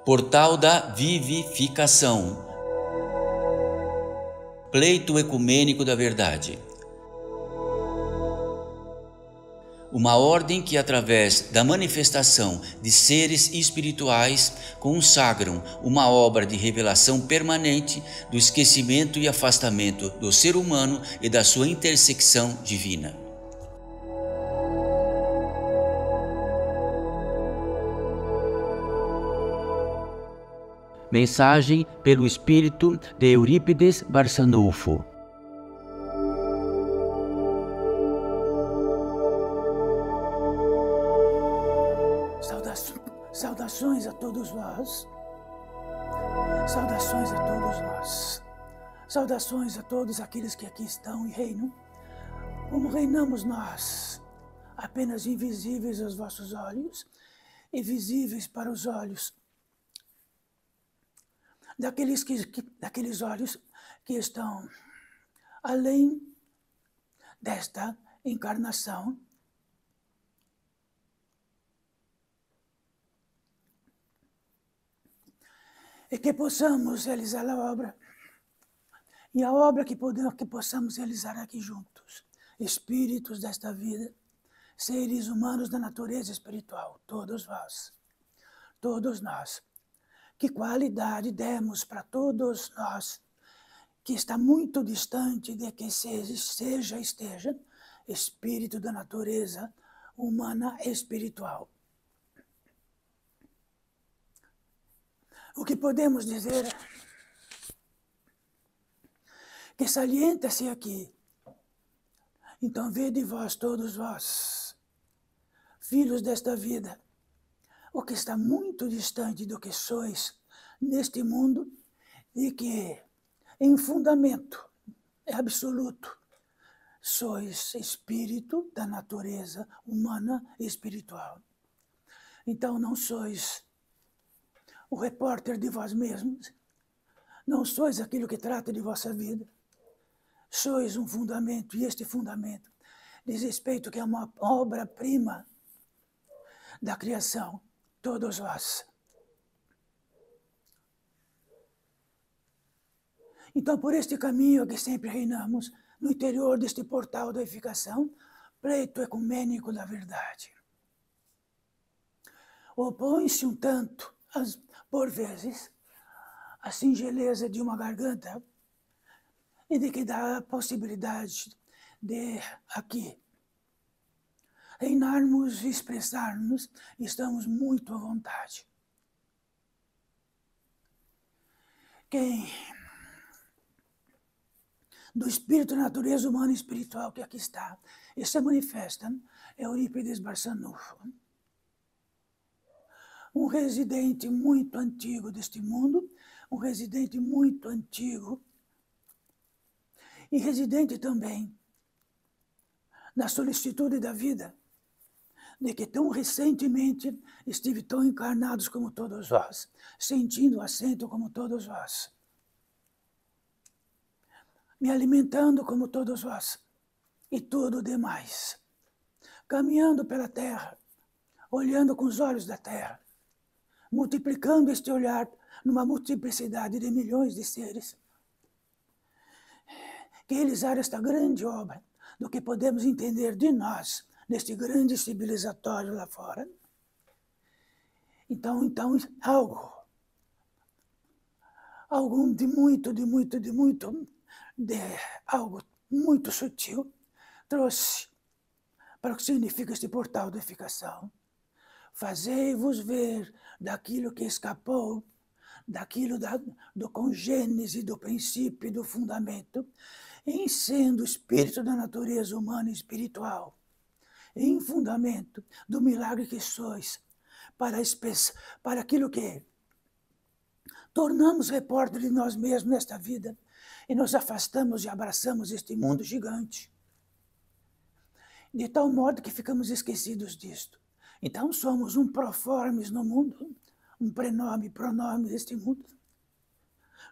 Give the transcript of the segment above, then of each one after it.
Portal da Vivificação. Pleito ecumênico da verdade. Uma ordem que, através da manifestação de seres espirituais, consagram uma obra de revelação permanente do esquecimento e afastamento do ser humano e da sua intersecção divina. Mensagem pelo espírito de Eurípides Barçanufo. Saudações a todos nós. Saudações a todos nós. Saudações a todos aqueles que aqui estão e reinam. Como reinamos nós, apenas invisíveis aos vossos olhos e visíveis para os olhos daqueles olhos que estão além desta encarnação. E que possamos realizar a obra, e a obra que possamos realizar aqui juntos, espíritos desta vida, seres humanos da natureza espiritual, todos vós, todos nós. Que qualidade demos para todos nós, que está muito distante de que esteja espírito da natureza humana espiritual. O que podemos dizer que salienta-se aqui. Então vede vós, todos vós, filhos desta vida, o que está muito distante do que sois neste mundo e que, em fundamento absoluto, sois espírito da natureza humana e espiritual. Então não sois o repórter de vós mesmos, não sois aquilo que trata de vossa vida, sois um fundamento, e este fundamento diz respeito que é uma obra-prima da criação, todos vós. Então, por este caminho que sempre reinamos, no interior deste portal da edificação, pleito ecumênico da verdade. Opõe-se um tanto, por vezes, a singeleza de uma garganta e de que dá a possibilidade de aqui reinarmos e expressarmos, estamos muito à vontade. Quem do espírito, natureza humana e espiritual que aqui está e se manifesta é Eurípides Barçanufo, um residente muito antigo deste mundo, um residente muito antigo e residente também na solicitude da vida, de que tão recentemente estive tão encarnados como todos vós, sentindo o assento como todos vós, me alimentando como todos vós, e tudo demais, caminhando pela terra, olhando com os olhos da terra, multiplicando este olhar numa multiplicidade de milhões de seres, que realizaram esta grande obra do que podemos entender de nós, neste grande civilizatório lá fora. Então algo algo muito sutil trouxe para o que significa este portal da edificação. Fazei-vos ver daquilo que escapou, daquilo do congênese, do princípio e do fundamento, em sendo o espírito da natureza humana e espiritual, em fundamento do milagre que sois, para aquilo que tornamos repórter de nós mesmos nesta vida e nos afastamos e abraçamos este mundo gigante, de tal modo que ficamos esquecidos disto. Então somos um proformes no mundo, um pronome deste mundo.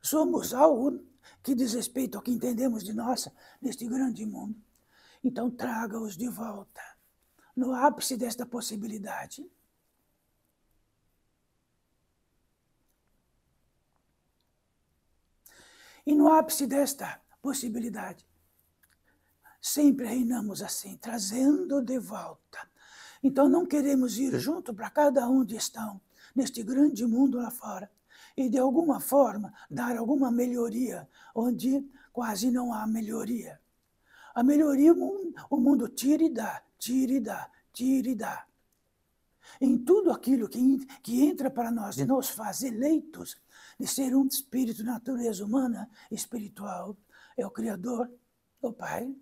Somos algo que diz respeito ao que entendemos de nós neste grande mundo. Então traga-os de volta, no ápice desta possibilidade. E no ápice desta possibilidade, sempre reinamos assim, trazendo de volta. Então não queremos ir junto para cada um onde estão, neste grande mundo lá fora, e de alguma forma dar alguma melhoria, onde quase não há melhoria. A melhoria o mundo tira e dá, tira e dá, tira e dá. Em tudo aquilo que entra para nós e nos faz eleitos de ser um espírito de natureza humana, espiritual, é o Criador, o Pai.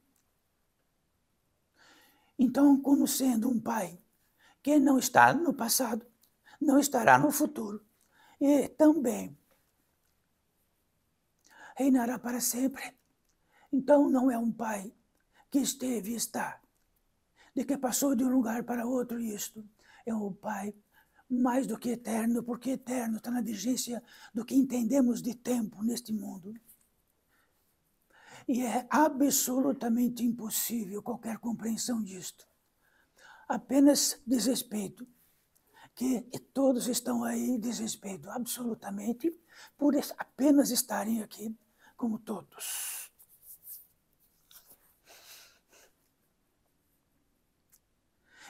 Então, como sendo um Pai que não está no passado, não estará no futuro, e também reinará para sempre. Então, não é um Pai que esteve e está, de que passou de um lugar para outro isto. É um Pai mais do que eterno, porque eterno está na vigência do que entendemos de tempo neste mundo. E é absolutamente impossível qualquer compreensão disto. Apenas desrespeito, que todos estão aí, desrespeito absolutamente, por apenas estarem aqui, como todos.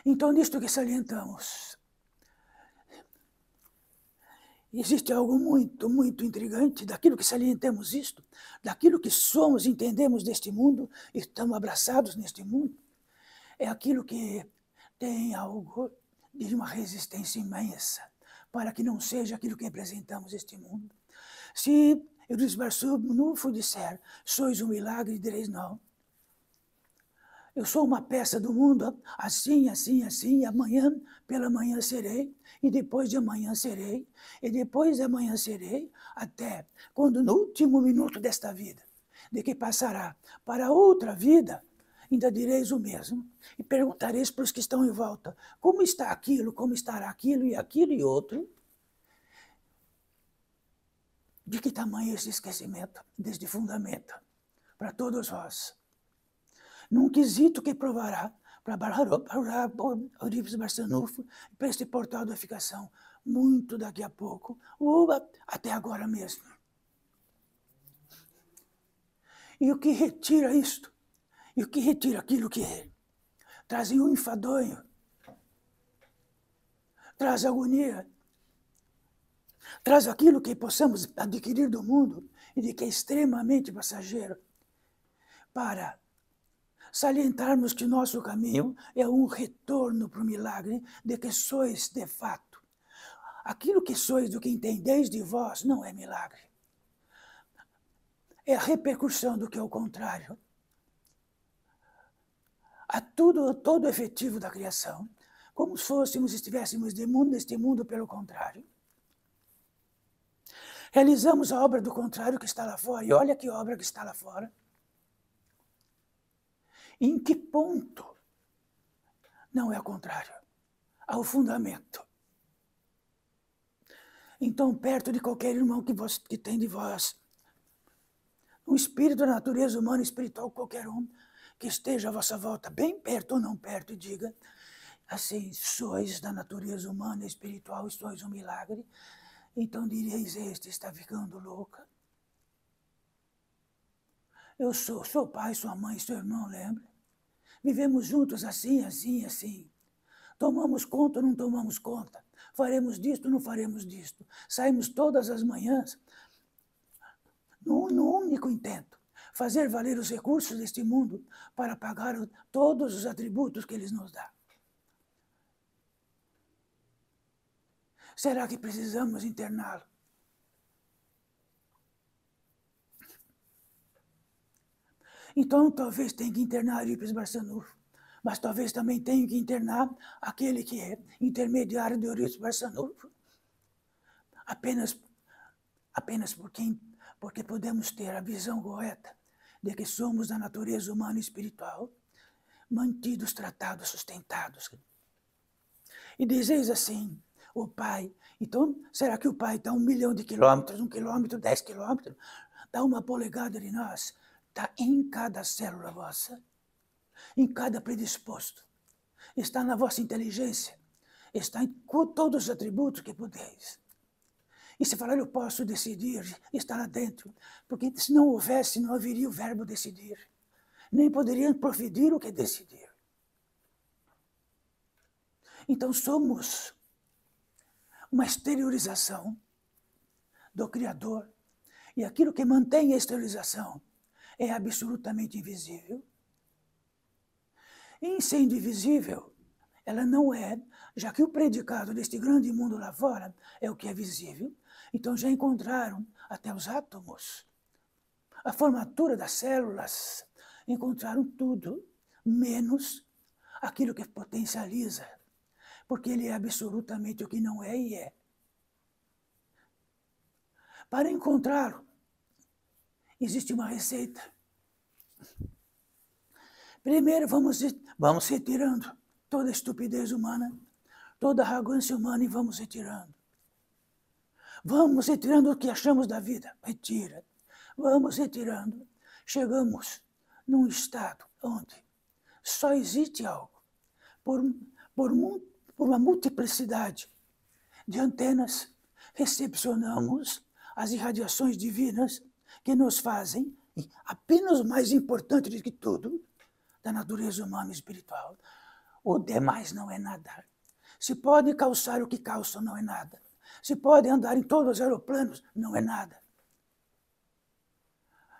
Então, nisto que salientamos, existe algo muito, muito intrigante daquilo que salientamos isto, daquilo que somos, entendemos deste mundo, e estamos abraçados neste mundo, é aquilo que tem algo de uma resistência imensa para que não seja aquilo que representamos este mundo. Se Eurípides Barçanufo disser, sois um milagre, direis não. Eu sou uma peça do mundo, assim, assim, assim, e amanhã pela manhã serei, e depois de amanhã serei, e depois de amanhã serei, até quando no último minuto desta vida, de que passará para outra vida, ainda direis o mesmo, e perguntareis para os que estão em volta, como está aquilo, como estará aquilo e outro? De que tamanho é esse esquecimento, deste fundamento, para todos vós? Num quesito que provará para Eurípides Barçanufo, para este portal da ficação, muito daqui a pouco, ou até agora mesmo. E o que retira isto? E o que retira aquilo que traz um enfadonho, traz agonia, traz aquilo que possamos adquirir do mundo e de que é extremamente passageiro, para salientarmos que nosso caminho é um retorno para o milagre de que sois de fato. Aquilo que sois, do que entendeis de vós, não é milagre. É a repercussão do que é o contrário. A todo efetivo da criação, como se estivéssemos neste mundo pelo contrário. Realizamos a obra do contrário que está lá fora, e olha que obra que está lá fora. Em que ponto não é o contrário? Ao fundamento. Então, perto de qualquer irmão que tem de vós, um espírito da natureza humana, espiritual, qualquer um, que esteja à vossa volta, bem perto ou não perto, e diga, assim, sois da natureza humana, espiritual, e sois um milagre, então direis, este está ficando louca. Eu sou pai, sua mãe, seu irmão, lembra? Vivemos juntos assim, assim, assim. Tomamos conta ou não tomamos conta? Faremos disto, não faremos disto? Saímos todas as manhãs no único intento, fazer valer os recursos deste mundo para pagar todos os atributos que eles nos dão. Será que precisamos interná-lo? Então, talvez tenha que internar Eurípides Barçanufo, mas talvez também tenha que internar aquele que é intermediário de Eurípides Barçanufo, apenas porque podemos ter a visão correta de que somos da natureza humana e espiritual, mantidos, tratados, sustentados. E dizeis assim, o Pai, então, será que o Pai está a 1 milhão de quilômetros, 1 quilômetro, 10 quilômetros, dá uma polegada de nós? Está em cada célula vossa, em cada predisposto, está na vossa inteligência, está em todos os atributos que pudeis. E se falar, eu posso decidir, está lá dentro. Porque se não houvesse, não haveria o verbo decidir. Nem poderiam proferir o que decidir. Então somos uma exteriorização do Criador. E aquilo que mantém a exteriorização é absolutamente invisível. E em sendo invisível, ela não é, já que o predicado deste grande mundo lá fora é o que é visível, então já encontraram até os átomos, a formatura das células, encontraram tudo, menos aquilo que potencializa, porque ele é absolutamente o que não é e é. Para encontrá-lo, existe uma receita. Primeiro vamos retirando toda a estupidez humana, toda a arrogância humana e vamos retirando. Vamos retirando o que achamos da vida. Retira. Vamos retirando. Chegamos num estado onde só existe algo. Por uma multiplicidade de antenas, recepcionamos as irradiações divinas que nos fazem, apenas o mais importante de que tudo, da natureza humana e espiritual. O demais não é nada. Se pode calçar o que calçam, não é nada. Se pode andar em todos os aeroplanos, não é nada.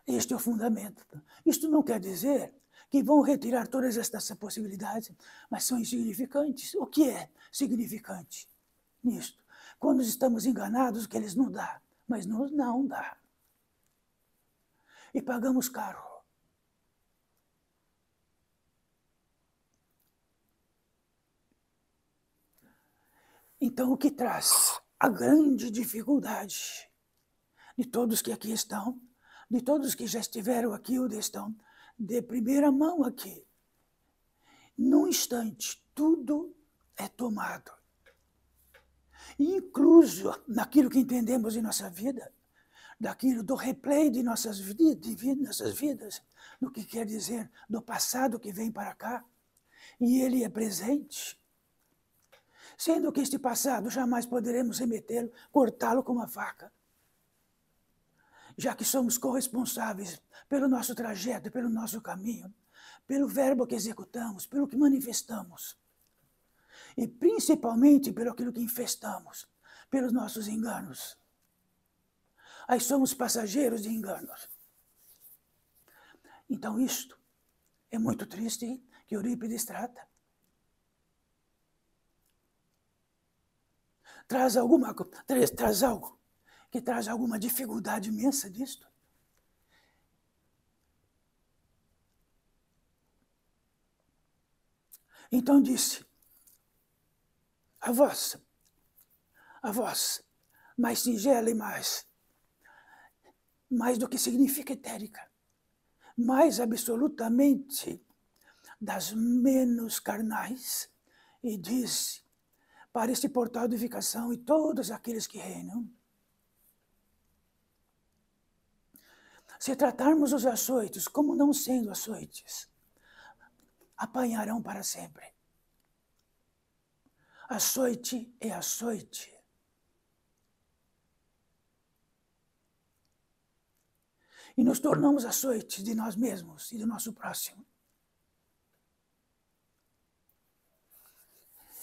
Este é o fundamento. Isto não quer dizer que vão retirar todas estas possibilidades, mas são insignificantes. O que é significante nisto? Quando estamos enganados, que eles não dão, mas nos não dá. E pagamos caro. Então, o que traz a grande dificuldade de todos que aqui estão, de todos que já estiveram aqui ou estão de primeira mão aqui, num instante, tudo é tomado. Incluso naquilo que entendemos em nossa vida, daquilo do replay de nossas vidas, do que quer dizer do passado que vem para cá, e ele é presente. Sendo que este passado jamais poderemos remetê-lo, cortá-lo com uma faca, já que somos corresponsáveis pelo nosso trajeto, pelo nosso caminho, pelo verbo que executamos, pelo que manifestamos, e principalmente pelo aquilo que infestamos, pelos nossos enganos. Aí somos passageiros de enganos. Então isto é muito triste que Eurípides trata. Traz algo que traz alguma dificuldade imensa disto. Então disse, a voz mais singela e mais do que significa etérica, mais absolutamente das menos carnais, e disse, para este portal de edificação e todos aqueles que reinam, se tratarmos os açoites como não sendo açoites, apanharão para sempre. Açoite é açoite. E nos tornamos açoites de nós mesmos e do nosso próximo.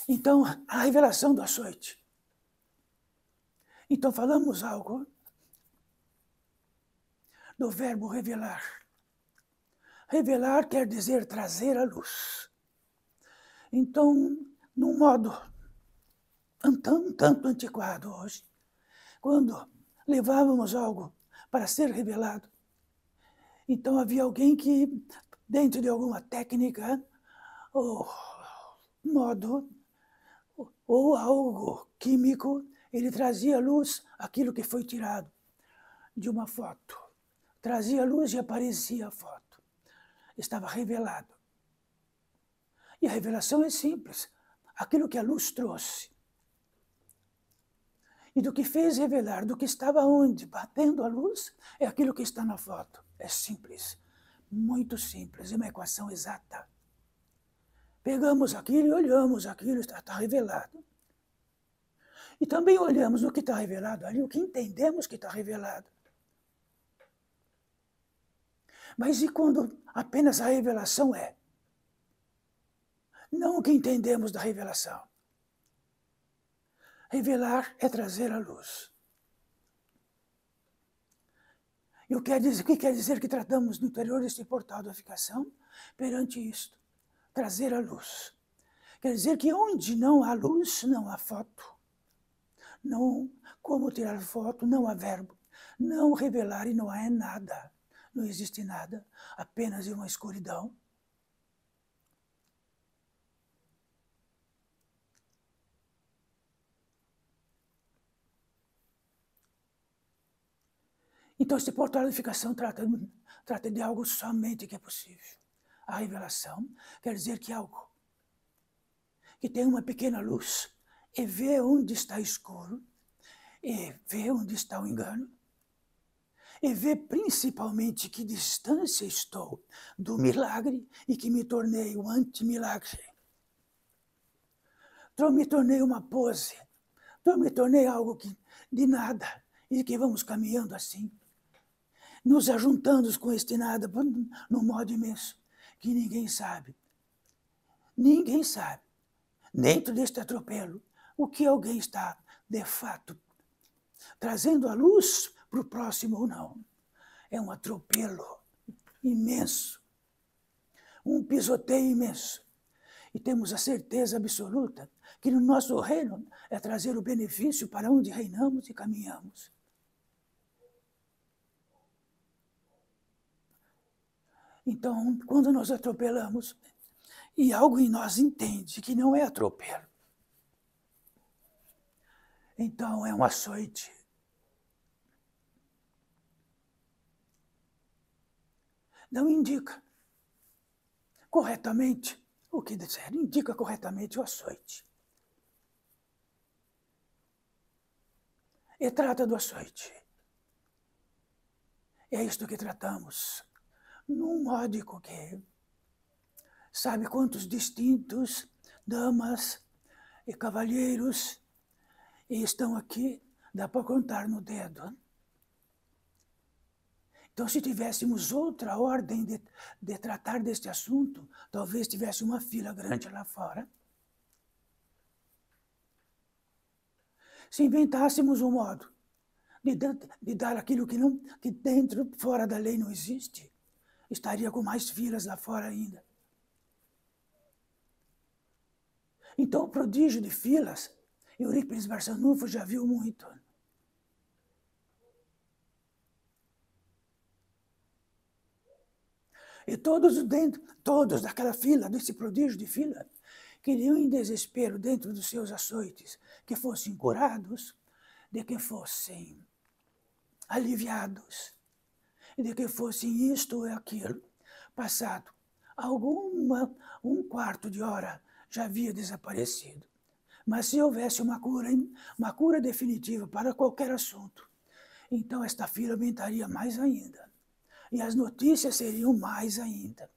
Então, a revelação do açoite. Então, falamos algo do verbo revelar. Revelar quer dizer trazer à luz. Então, num modo tanto antiquado hoje, quando levávamos algo para ser revelado, então havia alguém que, dentro de alguma técnica, ou modo, ou algo químico, ele trazia à luz aquilo que foi tirado de uma foto. Trazia à luz e aparecia a foto. Estava revelado. E a revelação é simples. Aquilo que a luz trouxe. E do que fez revelar, do que estava onde, batendo a luz, é aquilo que está na foto. É simples. Muito simples. É uma equação exata. Pegamos aquilo e olhamos aquilo, está revelado. E também olhamos no que está revelado ali, o que entendemos que está revelado. Mas e quando apenas a revelação é? Não o que entendemos da revelação. Revelar é trazer a luz. E o que quer dizer que tratamos no interior deste portal da ficação? Perante isto, trazer a luz. Quer dizer que onde não há luz, não há foto. Não como tirar foto, não há verbo. Não revelar e não há nada. Não existe nada, apenas uma escuridão. Então, este portal da edificação trata de algo somente que é possível. A revelação quer dizer que algo que tem uma pequena luz e vê onde está escuro, e vê onde está o engano, e vê principalmente que distância estou do milagre e que me tornei o anti-milagre. Me tornei uma pose, me tornei algo de nada, e que vamos caminhando assim, nos ajuntando com este nada, num modo imenso, que ninguém sabe. Ninguém sabe, dentro deste atropelo, o que alguém está, de fato, trazendo a luz para o próximo ou não. É um atropelo imenso, um pisoteio imenso. E temos a certeza absoluta que no nosso reino é trazer o benefício para onde reinamos e caminhamos. Então, quando nós atropelamos, e algo em nós entende que não é atropelo, então é um açoite. Não indica corretamente o que dizer, indica corretamente o açoite. E trata do açoite. É isto que tratamos, num módico que sabe quantos distintos damas e cavalheiros estão aqui, dá para contar no dedo. Então, se tivéssemos outra ordem de tratar deste assunto, talvez tivesse uma fila grande lá fora. Se inventássemos um modo de dar aquilo que dentro, fora da lei não existe, estaria com mais filas lá fora ainda. Então, o prodígio de filas, Eurípides Barçanufo já viu muito. E todos daquela fila, desse prodígio de fila, queriam em desespero, dentro dos seus açoites, que fossem curados, de que fossem aliviados, de que fossem isto ou aquilo. Passado um quarto de hora, já havia desaparecido. Mas se houvesse uma cura definitiva para qualquer assunto, então esta fila aumentaria mais ainda. E as notícias seriam mais ainda.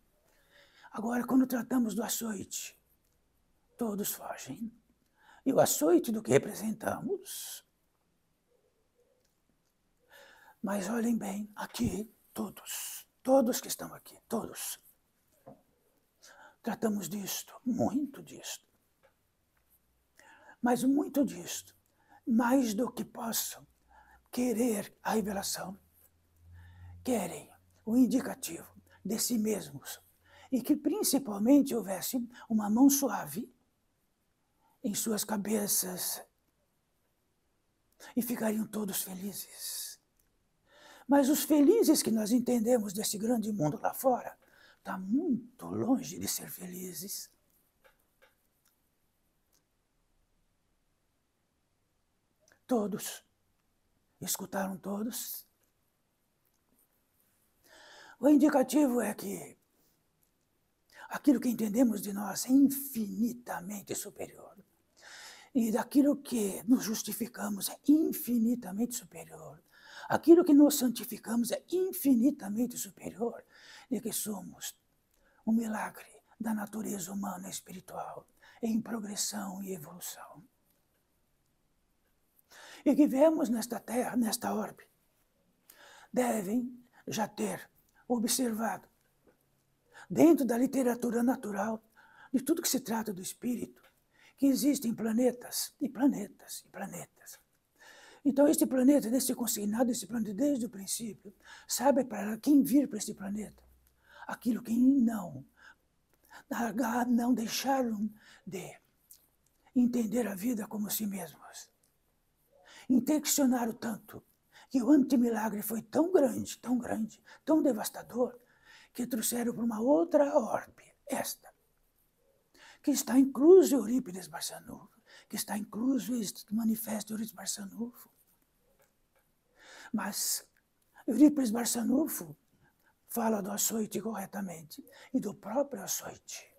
Agora, quando tratamos do açoite, todos fogem. E o açoite do que representamos. Mas olhem bem, aqui, todos que estão aqui, todos. Tratamos disto, muito disto. Mas muito disto, mais do que possam querer a revelação, querem o indicativo de si mesmos, e que principalmente houvesse uma mão suave em suas cabeças, e ficariam todos felizes. Mas os felizes que nós entendemos desse grande mundo lá fora, está muito longe de ser felizes. Todos, escutaram todos? O indicativo é que aquilo que entendemos de nós é infinitamente superior. E daquilo que nos justificamos é infinitamente superior. Aquilo que nos santificamos é infinitamente superior. De que somos um milagre da natureza humana e espiritual, em progressão e evolução. e que vemos nesta Terra, nesta orbe, devem já ter observado, dentro da literatura natural, de tudo que se trata do espírito, que existem planetas e planetas e planetas. Então, este planeta, desse consignado, esse planeta, desde o princípio, sabe para quem vir para este planeta? Aquilo que não deixaram de entender a vida como si mesmos. Infeccionaram tanto que o antimilagre foi tão grande, tão devastador, que trouxeram para uma outra orbe, esta, que está incluso Eurípides Barçanufo, que está incluso este manifesto Eurípides Barçanufo. Mas Eurípides Barçanufo fala do açoite corretamente, e do próprio açoite,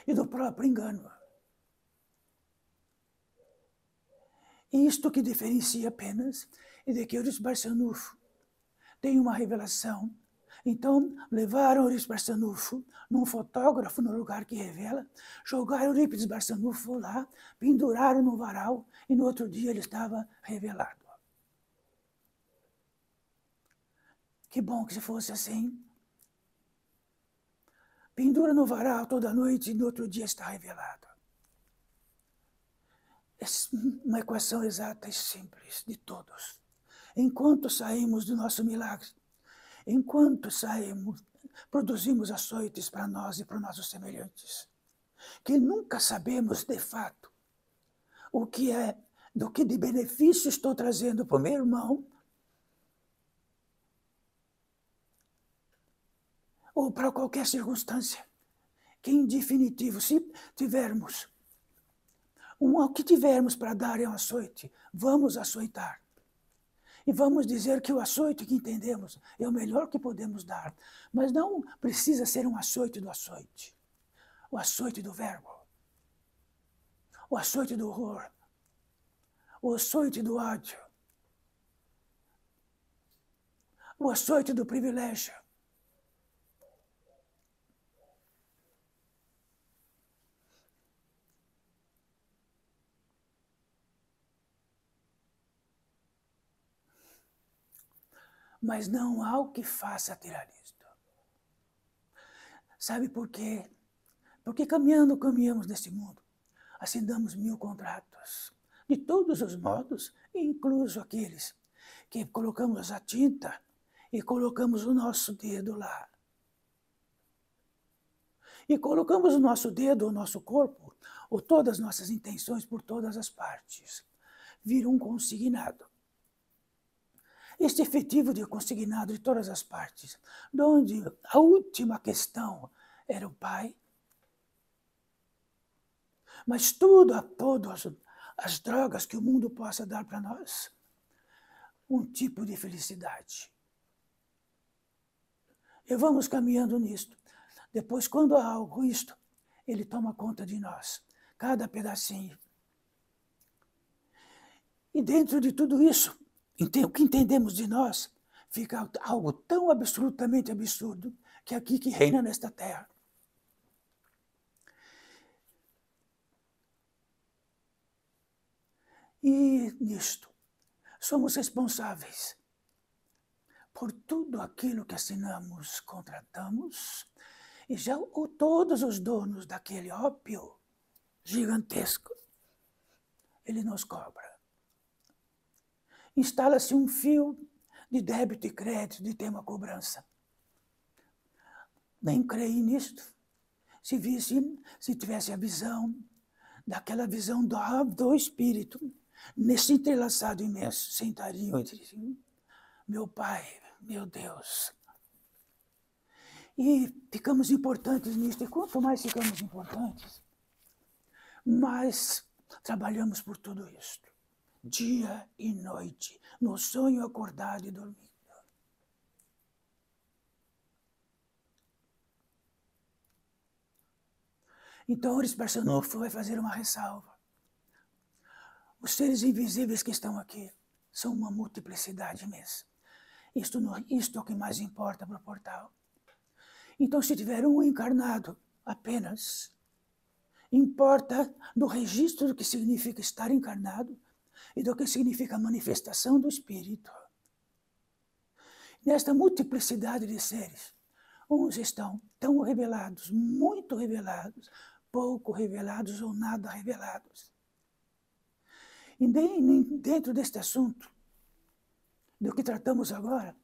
e do próprio engano. Isto que diferencia apenas é de que Eurípides Barçanufo tem uma revelação. Então, levaram Eurípides Barçanufo num fotógrafo no lugar que revela, jogaram Eurípides Barçanufo lá, penduraram no varal, e no outro dia ele estava revelado. Que bom que se fosse assim. Pendura no varal toda noite e no outro dia está revelado. É uma equação exata e simples de todos. Enquanto saímos do nosso milagre, enquanto saímos, produzimos açoites para nós e para os nossos semelhantes, que nunca sabemos de fato o que é, do que de benefício estou trazendo para o meu irmão, ou para qualquer circunstância, que em definitivo, se tivermos o que tivermos para dar é um açoite, vamos açoitar. E vamos dizer que o açoite que entendemos é o melhor que podemos dar. Mas não precisa ser um açoite do açoite. O açoite do verbo. O açoite do horror. O açoite do ódio. O açoite do privilégio. Mas não há o que faça tirar isto. Sabe por quê? Porque caminhamos nesse mundo, assinamos 1000 contratos, de todos os modos, incluso aqueles que colocamos a tinta e colocamos o nosso dedo lá. E colocamos o nosso dedo, o nosso corpo, ou todas as nossas intenções por todas as partes. Vira um consignado. Este efetivo de consignado de todas as partes, onde a última questão era o Pai, mas todas as drogas que o mundo possa dar para nós, um tipo de felicidade. E vamos caminhando nisto. Depois, quando há algo isto, ele toma conta de nós, cada pedacinho. E dentro de tudo isso, o que entendemos de nós, fica algo tão absolutamente absurdo, que é aqui que reina nesta terra. E nisto, somos responsáveis por tudo aquilo que assinamos, contratamos, e já todos os donos daquele ópio gigantesco, ele nos cobra. Instala-se um fio de débito e crédito de ter uma cobrança. Nem creio nisto. Se tivesse a visão, daquela visão do Espírito, nesse entrelaçado imenso, sentariam e diriam: meu Pai, meu Deus. E ficamos importantes nisto. E quanto mais ficamos importantes, mais trabalhamos por tudo isto. Dia e noite, no sonho acordado e dormindo. Então, Eurípides Barçanufo vai fazer uma ressalva. Os seres invisíveis que estão aqui são uma multiplicidade imensa. Isto é o que mais importa para o portal. Então, se tiver um encarnado apenas, importa do registro do que significa estar encarnado e do que significa a manifestação do Espírito. Nesta multiplicidade de seres, uns estão tão revelados, muito revelados, pouco revelados ou nada revelados. E dentro deste assunto, do que tratamos agora,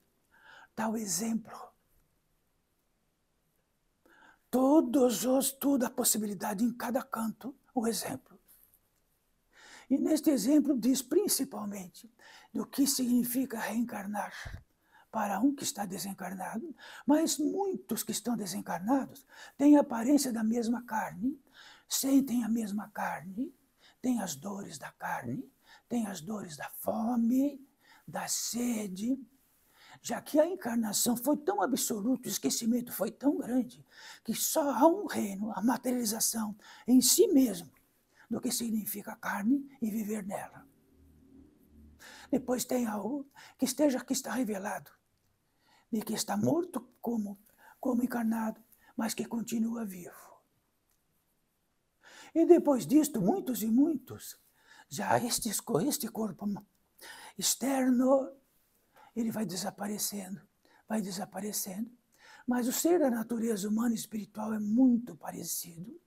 está o exemplo. Toda a possibilidade em cada canto, o exemplo. E neste exemplo diz principalmente do que significa reencarnar para um que está desencarnado, mas muitos que estão desencarnados têm a aparência da mesma carne, sentem a mesma carne, têm as dores da carne, têm as dores da fome, da sede, já que a encarnação foi tão absoluta, o esquecimento foi tão grande, que só há um reino, a materialização em si mesmo, do que significa a carne e viver nela. Depois tem algo que está revelado, de que está morto como encarnado, mas que continua vivo. E depois disto, muitos e muitos, já este corpo externo, ele vai desaparecendo, mas o ser da natureza humana e espiritual é muito parecido.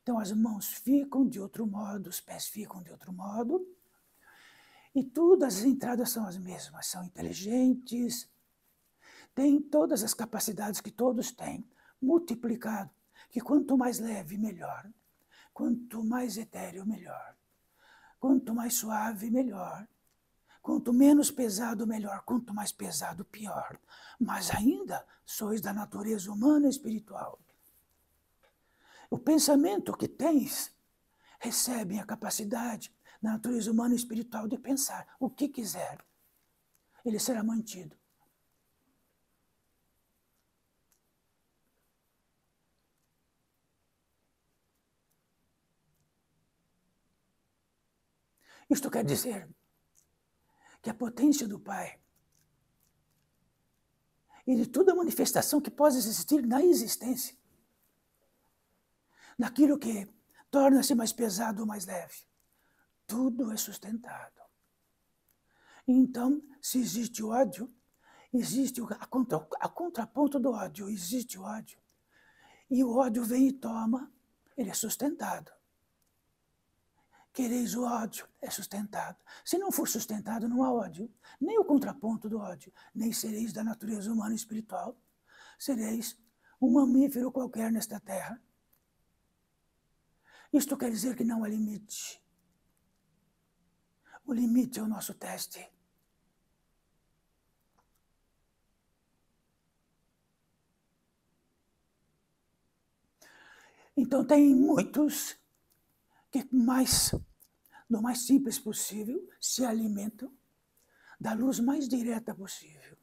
Então as mãos ficam de outro modo, os pés ficam de outro modo, e todas as entradas são as mesmas, são inteligentes, têm todas as capacidades que todos têm, multiplicado, que quanto mais leve, melhor, quanto mais etéreo, melhor, quanto mais suave, melhor, quanto menos pesado, melhor, quanto mais pesado, pior. Mas ainda sois da natureza humana e espiritual. O pensamento que tens recebe a capacidade da natureza humana e espiritual de pensar o que quiser. Ele será mantido. Isto quer dizer que a potência do Pai e de toda manifestação que possa existir na existência, naquilo que torna-se mais pesado ou mais leve, tudo é sustentado. Então, se existe ódio, existe a contraponto do ódio, existe o ódio. E o ódio vem e toma, ele é sustentado. Quereis o ódio, é sustentado. Se não for sustentado, não há ódio. Nem o contraponto do ódio. Nem sereis da natureza humana e espiritual. Sereis um mamífero qualquer nesta terra. Isto quer dizer que não há limite. O limite é o nosso teste. Então tem muitos que do mais simples possível, se alimentam da luz mais direta possível.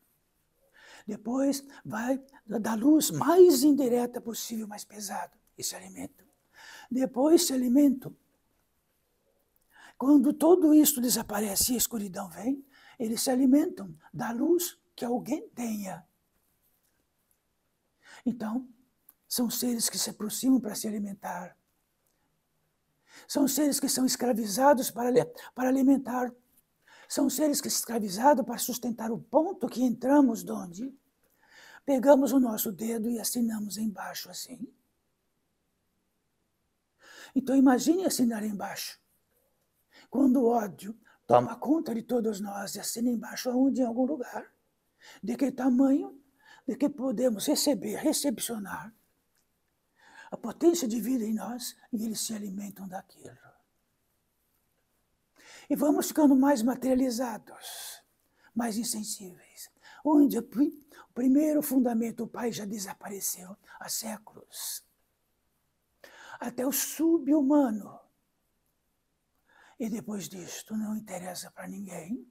Depois vai da luz mais indireta possível, mais pesada, e se alimentam. Depois se alimentam. Quando tudo isso desaparece e a escuridão vem, eles se alimentam da luz que alguém tenha. Então, são seres que se aproximam para se alimentar. São seres que são escravizados para alimentar. São seres que são escravizados para sustentar o ponto que entramos de onde pegamos o nosso dedo e assinamos embaixo assim. Então imagine assinar embaixo. Quando o ódio toma conta de todos nós e assina embaixo aonde, em algum lugar, de que tamanho, de que podemos recepcionar a potência de vida em nós, e eles se alimentam daquilo. E vamos ficando mais materializados, mais insensíveis. Onde o primeiro fundamento, o Pai, já desapareceu há séculos. Até o sub-humano. E depois disto não interessa para ninguém,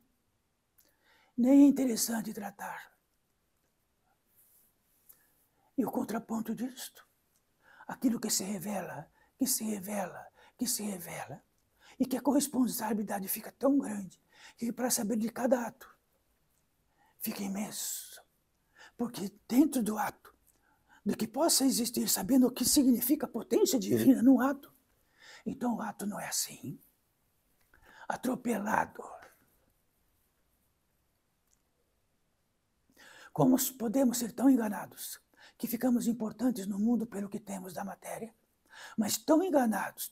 nem é interessante tratar. E o contraponto disto, aquilo que se revela, e que a corresponsabilidade fica tão grande, que para saber de cada ato, fica imenso. Porque dentro do ato, de que possa existir, sabendo o que significa a potência divina no ato, Então o ato não é assim, atropelado. Como podemos ser tão enganados que ficamos importantes no mundo pelo que temos da matéria, mas tão enganados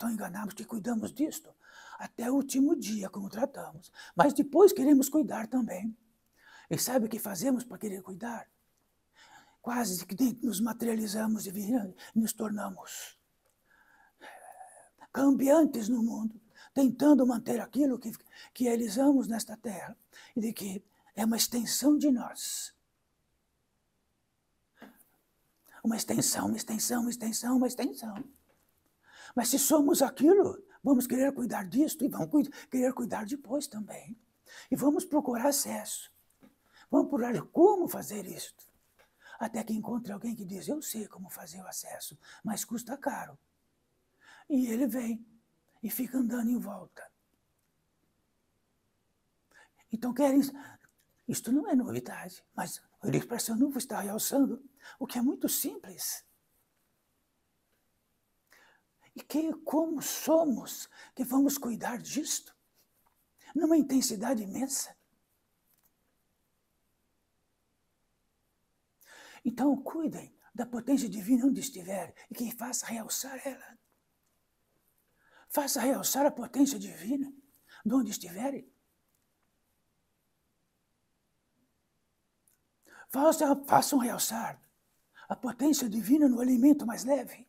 que cuidamos disto até o último dia, como tratamos, mas depois queremos cuidar também. E sabe o que fazemos para querer cuidar? Quase que nos materializamos e nos tornamos cambiantes no mundo, tentando manter aquilo que realizamos nesta terra, e de que é uma extensão de nós. Uma extensão, uma extensão, uma extensão, uma extensão. Mas se somos aquilo, vamos querer cuidar disto e vamos querer cuidar depois também. E vamos procurar acesso. Vamos procurar como fazer isto. Até que encontre alguém que diz, eu sei como fazer o acesso, mas custa caro. E ele vem e fica andando em volta. Então querem... Isto não é novidade, mas o Eurico Barçanufo está realçando o que é muito simples. E que, como somos, que vamos cuidar disto, numa intensidade imensa. Então, cuidem da potência divina onde estiver e que faça realçar ela. Faça realçar a potência divina de onde estiverem. Façam realçar a potência divina no alimento mais leve.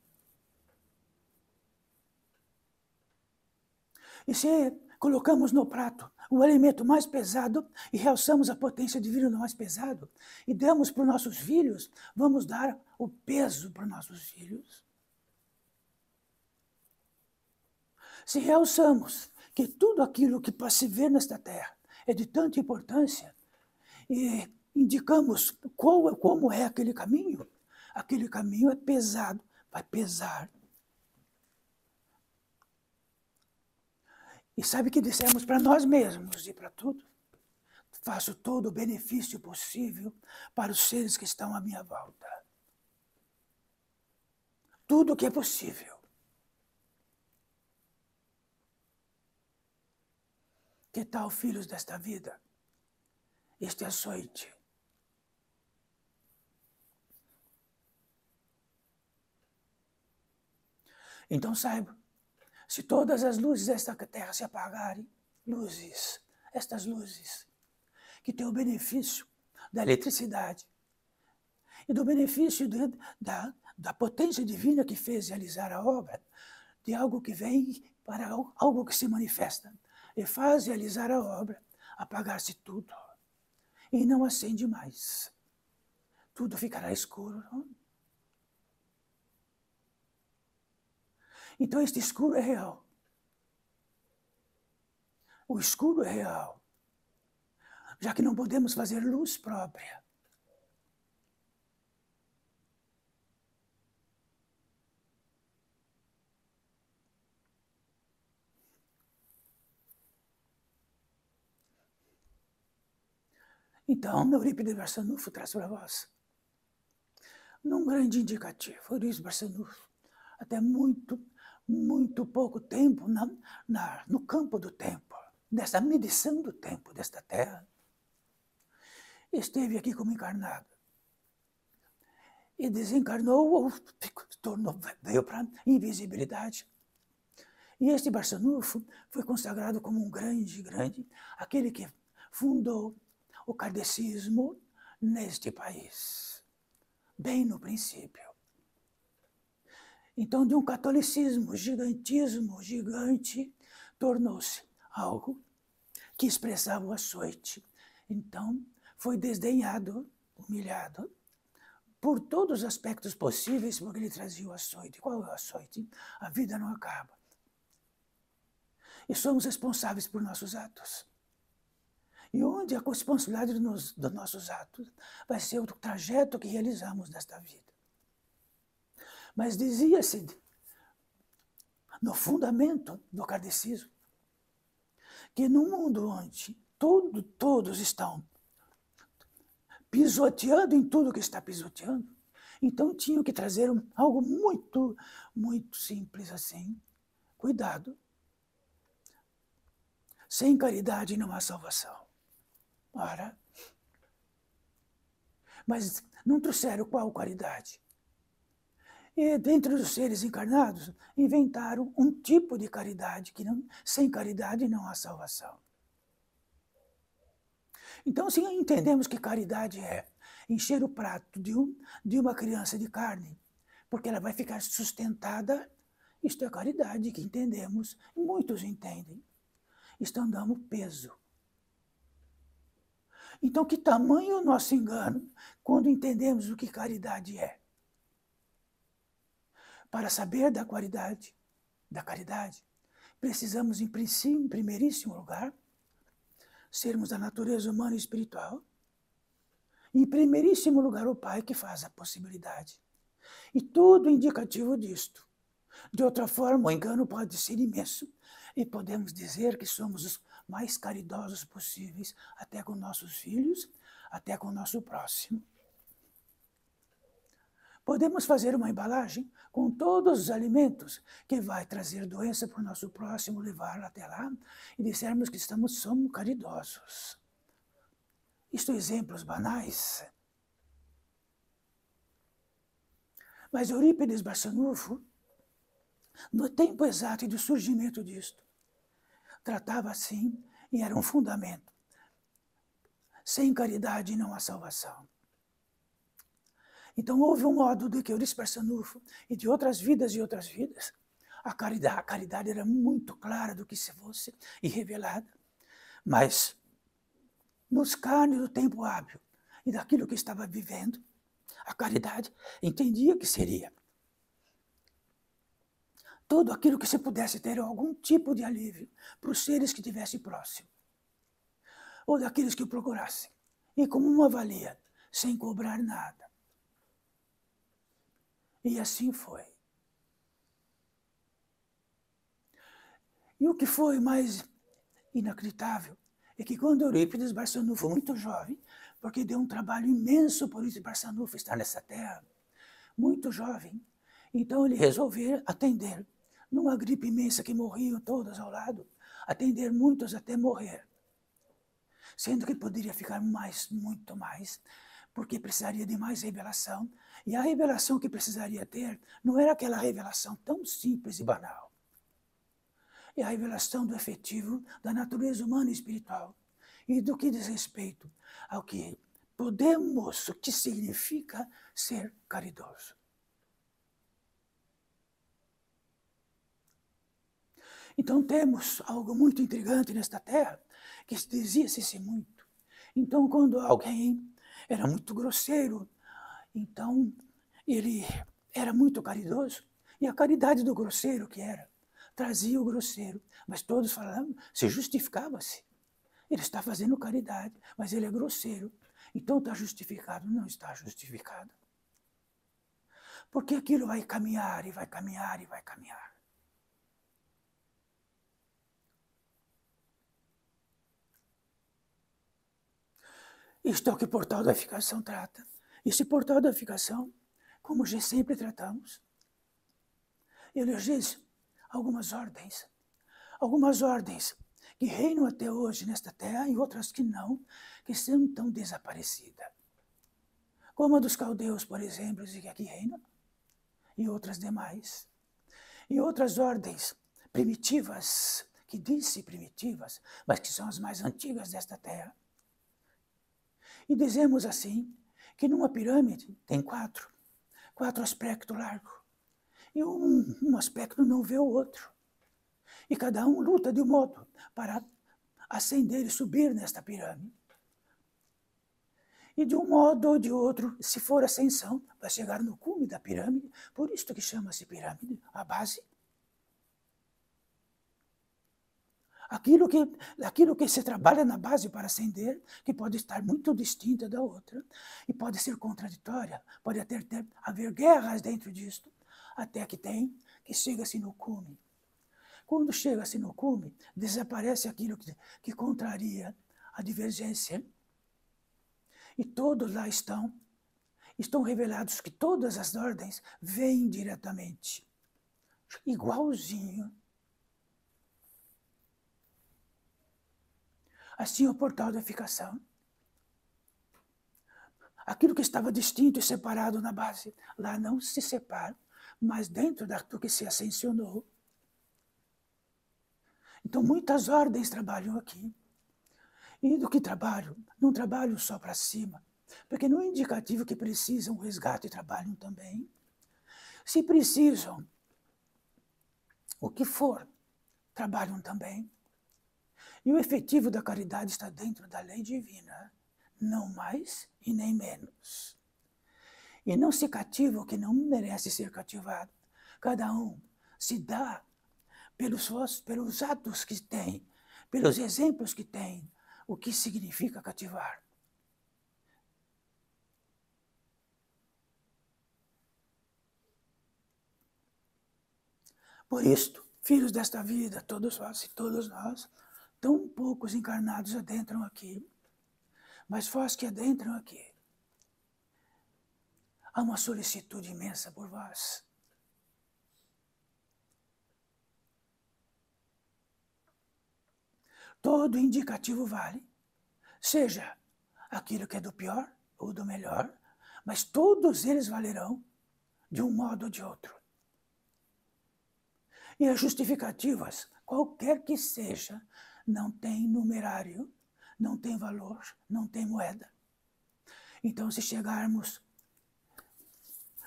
E se colocamos no prato o alimento mais pesado e realçamos a potência divina no mais pesado e damos para os nossos filhos, vamos dar o peso para os nossos filhos. Se realçamos que tudo aquilo que pode se ver nesta terra é de tanta importância e indicamos como é aquele caminho é pesado, vai pesar. E sabe que dissemos para nós mesmos e para tudo? Faço todo o benefício possível para os seres que estão à minha volta. Tudo o que é possível. Que tal, filhos desta vida, este açoite? Então saiba, se todas as luzes desta terra se apagarem, estas luzes, que têm o benefício da eletricidade e do benefício da potência divina que fez realizar a obra, de algo que vem para algo que se manifesta e faz realizar a obra, apagar-se tudo e não acende mais. Tudo ficará escuro. Não? Então este escuro é real. O escuro é real. Já que não podemos fazer luz própria. Então, Eurípides Barçanufo traz para vós num grande indicativo. Eurípides Barçanufo, até muito pouco tempo no campo do tempo, dessa medição do tempo desta terra, esteve aqui como encarnado. E desencarnou ou veio para a invisibilidade. E este Barçanufo foi consagrado como um grande, aquele que fundou o kardecismo neste país, bem no princípio. Então, de um catolicismo gigantismo gigante, tornou-se algo que expressava o açoite. Então, foi desdenhado, humilhado, por todos os aspectos possíveis, porque ele trazia o açoite. Qual é o açoite? A vida não acaba. E somos responsáveis por nossos atos. E onde a responsabilidade dos nossos atos vai ser o trajeto que realizamos nesta vida. Mas dizia-se, no fundamento do kardecismo, que num mundo onde todos estão pisoteando em tudo que está pisoteando, então tinham que trazer algo muito simples assim, Cuidado. Sem caridade não há salvação. Ora, mas não trouxeram qual caridade? E dentre os seres encarnados, inventaram um tipo de caridade, que não, sem caridade não há salvação. Então, se entendemos que caridade é encher o prato de uma criança de carne, porque ela vai ficar sustentada, isto é caridade que entendemos, e muitos entendem. Estão dando peso. Então, que tamanho é o nosso engano quando entendemos o que caridade é? Para saber da caridade, precisamos, em primeiríssimo lugar, sermos da natureza humana e espiritual. Em primeiríssimo lugar, o Pai que faz a possibilidade. E tudo indicativo disto. De outra forma, o engano pode ser imenso e podemos dizer que somos os mais caridosos possíveis, até com nossos filhos, até com o nosso próximo. Podemos fazer uma embalagem com todos os alimentos que vai trazer doença para o nosso próximo, levar até lá e dissermos que somos caridosos. Isto exemplos banais. Mas Eurípides Barçanufo, no tempo exato do surgimento disto, tratava assim e era um fundamento. Sem caridade não há salvação. Então houve um modo de que Eurípides Barçanufo e de outras vidas, a caridade era muito clara do que se fosse e revelada, mas nos carnes do tempo hábil e daquilo que estava vivendo, a caridade entendia que seria tudo aquilo que se pudesse ter algum tipo de alívio para os seres que estivessem próximos, ou daqueles que o procurassem, e como uma valia, sem cobrar nada. E assim foi. E o que foi mais inacreditável é que quando Eurípides Barçanufo, muito jovem, porque deu um trabalho imenso por Eurípides Barçanufo estar nessa terra, muito jovem, então ele resolveu atender numa gripe imensa que morriam todos ao lado, atender muitos até morrer. Sendo que poderia ficar muito mais, porque precisaria de mais revelação, e a revelação que precisaria ter não era aquela revelação tão simples e banal. É a revelação do efetivo da natureza humana e espiritual, e do que diz respeito ao que podemos, o que significa ser caridoso. Então temos algo muito intrigante nesta terra, que dizia-se muito. Então quando alguém era muito grosseiro, então ele era muito caridoso, e a caridade do grosseiro que era, trazia o grosseiro, mas todos falavam, se justificava-se. Ele está fazendo caridade, mas ele é grosseiro, então está justificado. Não está justificado. Porque aquilo vai caminhar, e vai caminhar, e vai caminhar. Isto é o que o Portal da Eficação trata. Esse Portal da Eficação, como já sempre tratamos, elegeu algumas ordens que reinam até hoje nesta terra e outras que não, que estão desaparecidas. Como a dos caldeus, por exemplo, que aqui reina, e outras demais. E outras ordens primitivas, que disse primitivas, mas que são as mais antigas desta terra. E dizemos assim, que numa pirâmide tem quatro aspectos largos. E um aspecto não vê o outro. E cada um luta de um modo para ascender e subir nesta pirâmide. E de um modo ou de outro, se for ascensão, vai chegar no cume da pirâmide, por isso que chama-se pirâmide, a base. Aquilo que se trabalha na base para ascender, que pode estar muito distinta da outra, e pode ser contraditória, pode até haver guerras dentro disto, até que chega-se no cume. Quando chega-se no cume, desaparece aquilo que contraria a divergência. E todos lá estão revelados que todas as ordens vêm diretamente, igualzinho Assim é o portal da edificação. Aquilo que estava distinto e separado na base, lá não se separa, mas dentro do que se ascensionou. Então, muitas ordens trabalham aqui. E do que trabalham, não trabalham só para cima, porque no indicativo que precisam o resgate trabalham também. Se precisam, o que for, trabalham também. E o efetivo da caridade está dentro da lei divina, não mais e nem menos. E não se cativa o que não merece ser cativado. Cada um se dá pelos atos que tem, pelos exemplos que tem, o que significa cativar. Por isto, filhos desta vida, todos vós e todos nós, tão poucos encarnados adentram aqui, mas vós que adentram aqui, há uma solicitude imensa por vós. Todo indicativo vale, seja aquilo que é do pior ou do melhor, mas todos eles valerão de um modo ou de outro. E as justificativas, qualquer que seja, não tem numerário, não tem valor, não tem moeda. Então, se chegarmos,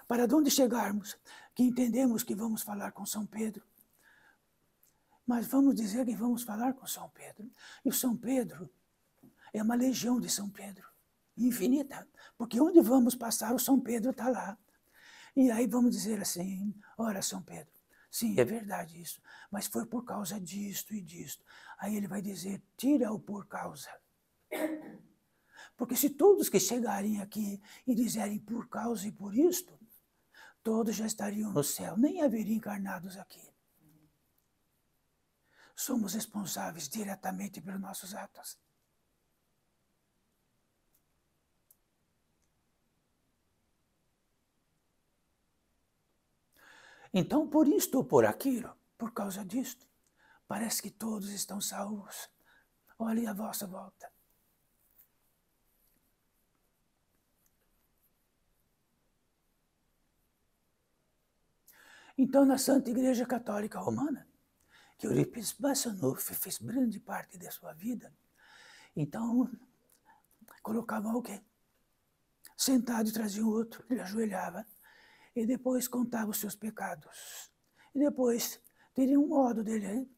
para onde chegarmos, que entendemos que vamos falar com São Pedro, mas vamos dizer que vamos falar com São Pedro. E o São Pedro é uma legião de São Pedro, infinita, porque onde vamos passar, o São Pedro está lá. E aí vamos dizer assim, ora, São Pedro, sim, é verdade isso, mas foi por causa disto e disto. Aí ele vai dizer, tira o por causa. Porque se todos que chegarem aqui e dizerem por causa e por isto, todos já estariam no céu, nem haveriam encarnados aqui. Somos responsáveis diretamente pelos nossos atos. Então, por isto ou por aquilo, por causa disto, parece que todos estão salvos. Olhem à vossa volta. Então, na Santa Igreja Católica Romana, que Eurípides Bassanuffi fez grande parte da sua vida, então, colocavam o quê? Sentado e trazia um outro, ele ajoelhava, e depois contava os seus pecados. E depois teria um modo dele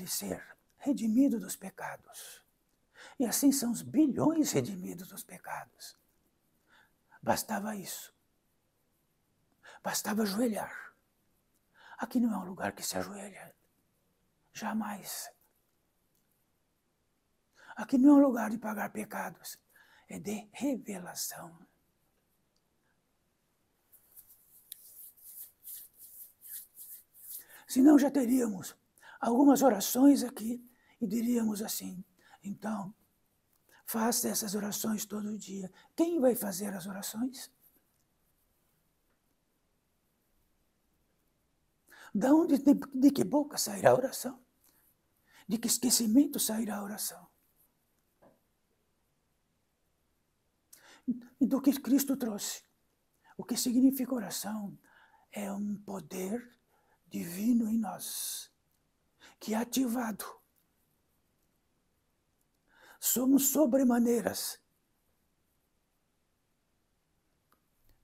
ser redimido dos pecados. E assim são os bilhões redimidos dos pecados. Bastava isso. Bastava ajoelhar. Aqui não é um lugar que se ajoelha. Jamais. Aqui não é um lugar de pagar pecados. É de revelação. Senão já teríamos algumas orações aqui e diríamos assim, então, faça essas orações todo dia. Quem vai fazer as orações? De que boca sairá a oração? De que esquecimento sairá a oração? E do que Cristo trouxe. O que significa oração é um poder divino em nós, que é ativado. Somos sobremaneiras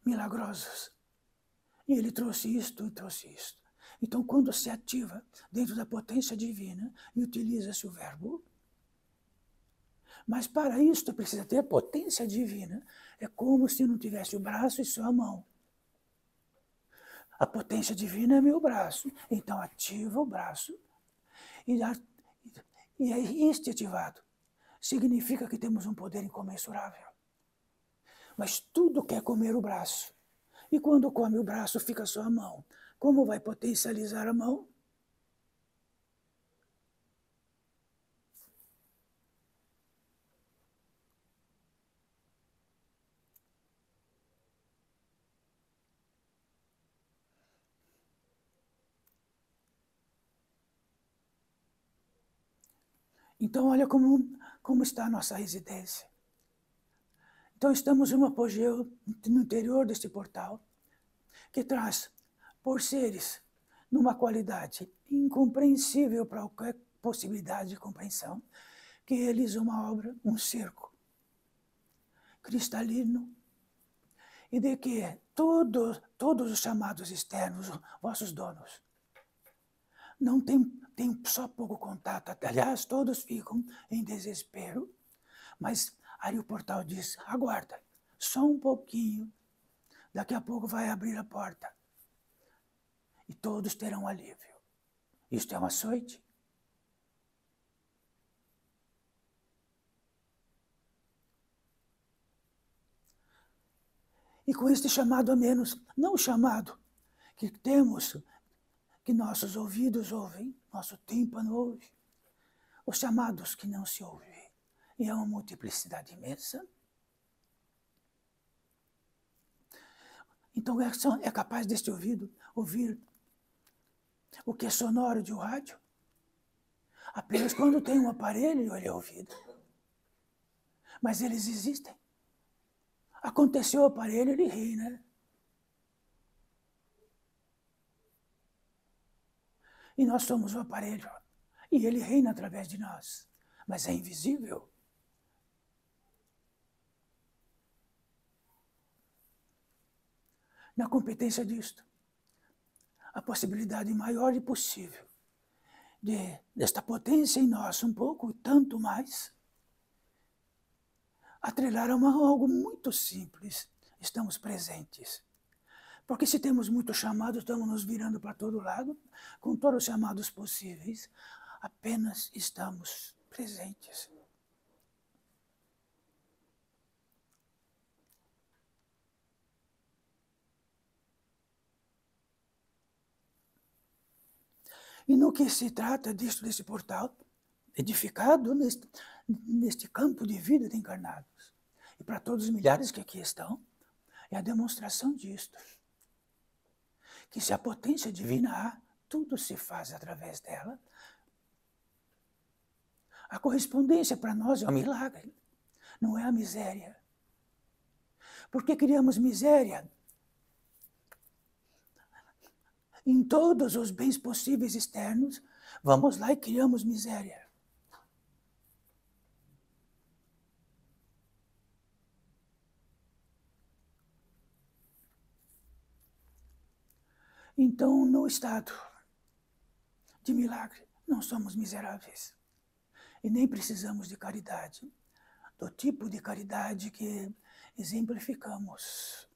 milagrosos. E ele trouxe isto e trouxe isto. Então, quando se ativa dentro da potência divina e utiliza-se o verbo, mas para isto precisa ter potência divina, é como se não tivesse o braço e só a mão. A potência divina é meu braço, então ativa o braço e é este ativado. Significa que temos um poder incomensurável. Mas tudo quer comer o braço. E quando come o braço, fica só a mão. Como vai potencializar a mão? Então, olha como como está a nossa residência. Então estamos em um apogeu no interior deste portal, que traz, por seres, numa qualidade incompreensível para qualquer possibilidade de compreensão, que eles uma obra, um circo cristalino, e de que todos os chamados externos, vossos donos, não têm só pouco contato, aliás, todos ficam em desespero, mas aí o portal diz, aguarda, só um pouquinho, daqui a pouco vai abrir a porta, e todos terão alívio. Isto é um açoite. E com este chamado a menos, não o chamado que temos, que nossos ouvidos ouvem, nosso tímpano ouve, os chamados que não se ouvem, e é uma multiplicidade imensa. Então é capaz deste ouvido ouvir o que é sonoro de um rádio, apenas quando tem um aparelho ele é ouvido. Mas eles existem. Aconteceu o aparelho, ele ri, né? E nós somos o aparelho. E ele reina através de nós. Mas é invisível. Na competência disto, a possibilidade maior e possível desta potência em nós, um pouco e tanto mais, atrelar a algo muito simples. Estamos presentes. Porque se temos muitos chamados, estamos nos virando para todo lado, com todos os chamados possíveis, apenas estamos presentes. E no que se trata desse portal, edificado neste campo de vida de encarnados, e para todos os milhares que aqui estão, é a demonstração disto. Que se a potência divina há, tudo se faz através dela. A correspondência para nós é um milagre, não é a miséria. Porque criamos miséria em todos os bens possíveis externos, vamos lá e criamos miséria. Então, no estado de milagre, não somos miseráveis. E nem precisamos de caridade, do tipo de caridade que exemplificamos.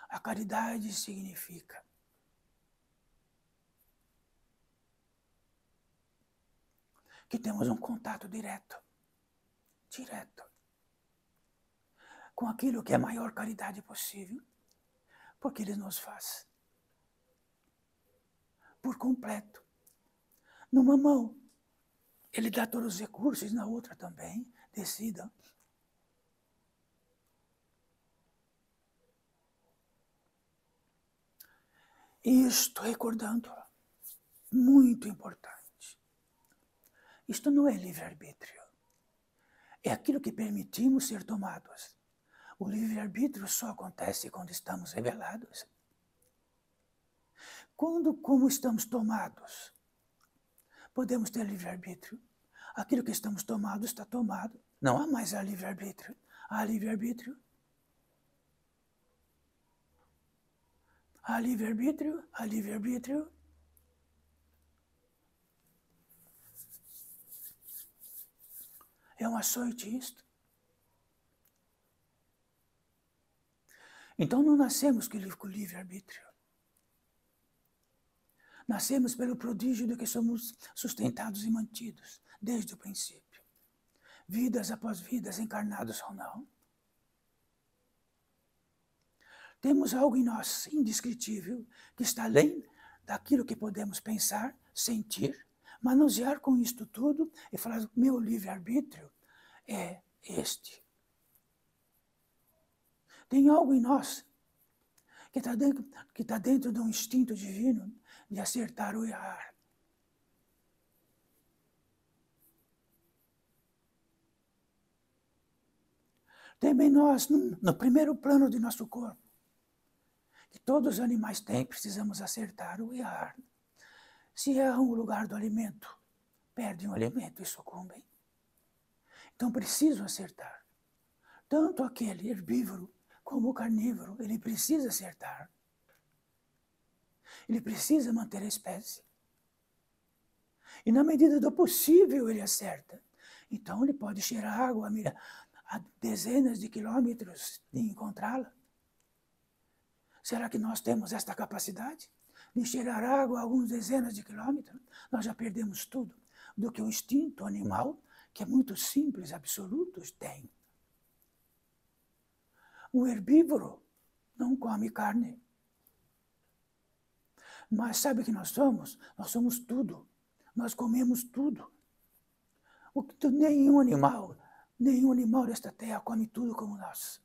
A caridade significa que temos um contato direto, com aquilo que é a maior caridade possível, porque Ele nos faz por completo. Numa mão, Ele dá todos os recursos, na outra também, decidam. E estou recordando, muito importante, isto não é livre-arbítrio, é aquilo que permitimos ser tomados. O livre-arbítrio só acontece quando estamos revelados. Como estamos tomados, podemos ter livre-arbítrio. Aquilo que estamos tomados está tomado. Não há mais livre-arbítrio. Há livre-arbítrio. Há livre-arbítrio, há livre-arbítrio. É um açoite isto. Então não nascemos com o livre-arbítrio. Nascemos pelo prodígio do que somos sustentados e mantidos, desde o princípio. Vidas após vidas, encarnados ou não. Temos algo em nós indescritível, que está além daquilo que podemos pensar, sentir, manusear com isto tudo e falar, meu livre-arbítrio é este. Tem algo em nós que está dentro de um instinto divino de acertar ou errar. Também nós, no primeiro plano de nosso corpo, que todos os animais têm, precisamos acertar ou errar. Se erram o lugar do alimento, perdem o alimento e sucumbem. Então preciso acertar. Tanto aquele herbívoro como o carnívoro, ele precisa acertar. Ele precisa manter a espécie. E na medida do possível ele acerta. Então ele pode cheirar água a dezenas de quilômetros e encontrá-la. Será que nós temos esta capacidade de cheirar água a algumas dezenas de quilômetros? Nós já perdemos tudo do que o instinto animal, que é muito simples, absoluto, tem. Um herbívoro não come carne. Mas sabe o que nós somos? Nós somos tudo. Nós comemos tudo. Nenhum animal desta terra come tudo como nós.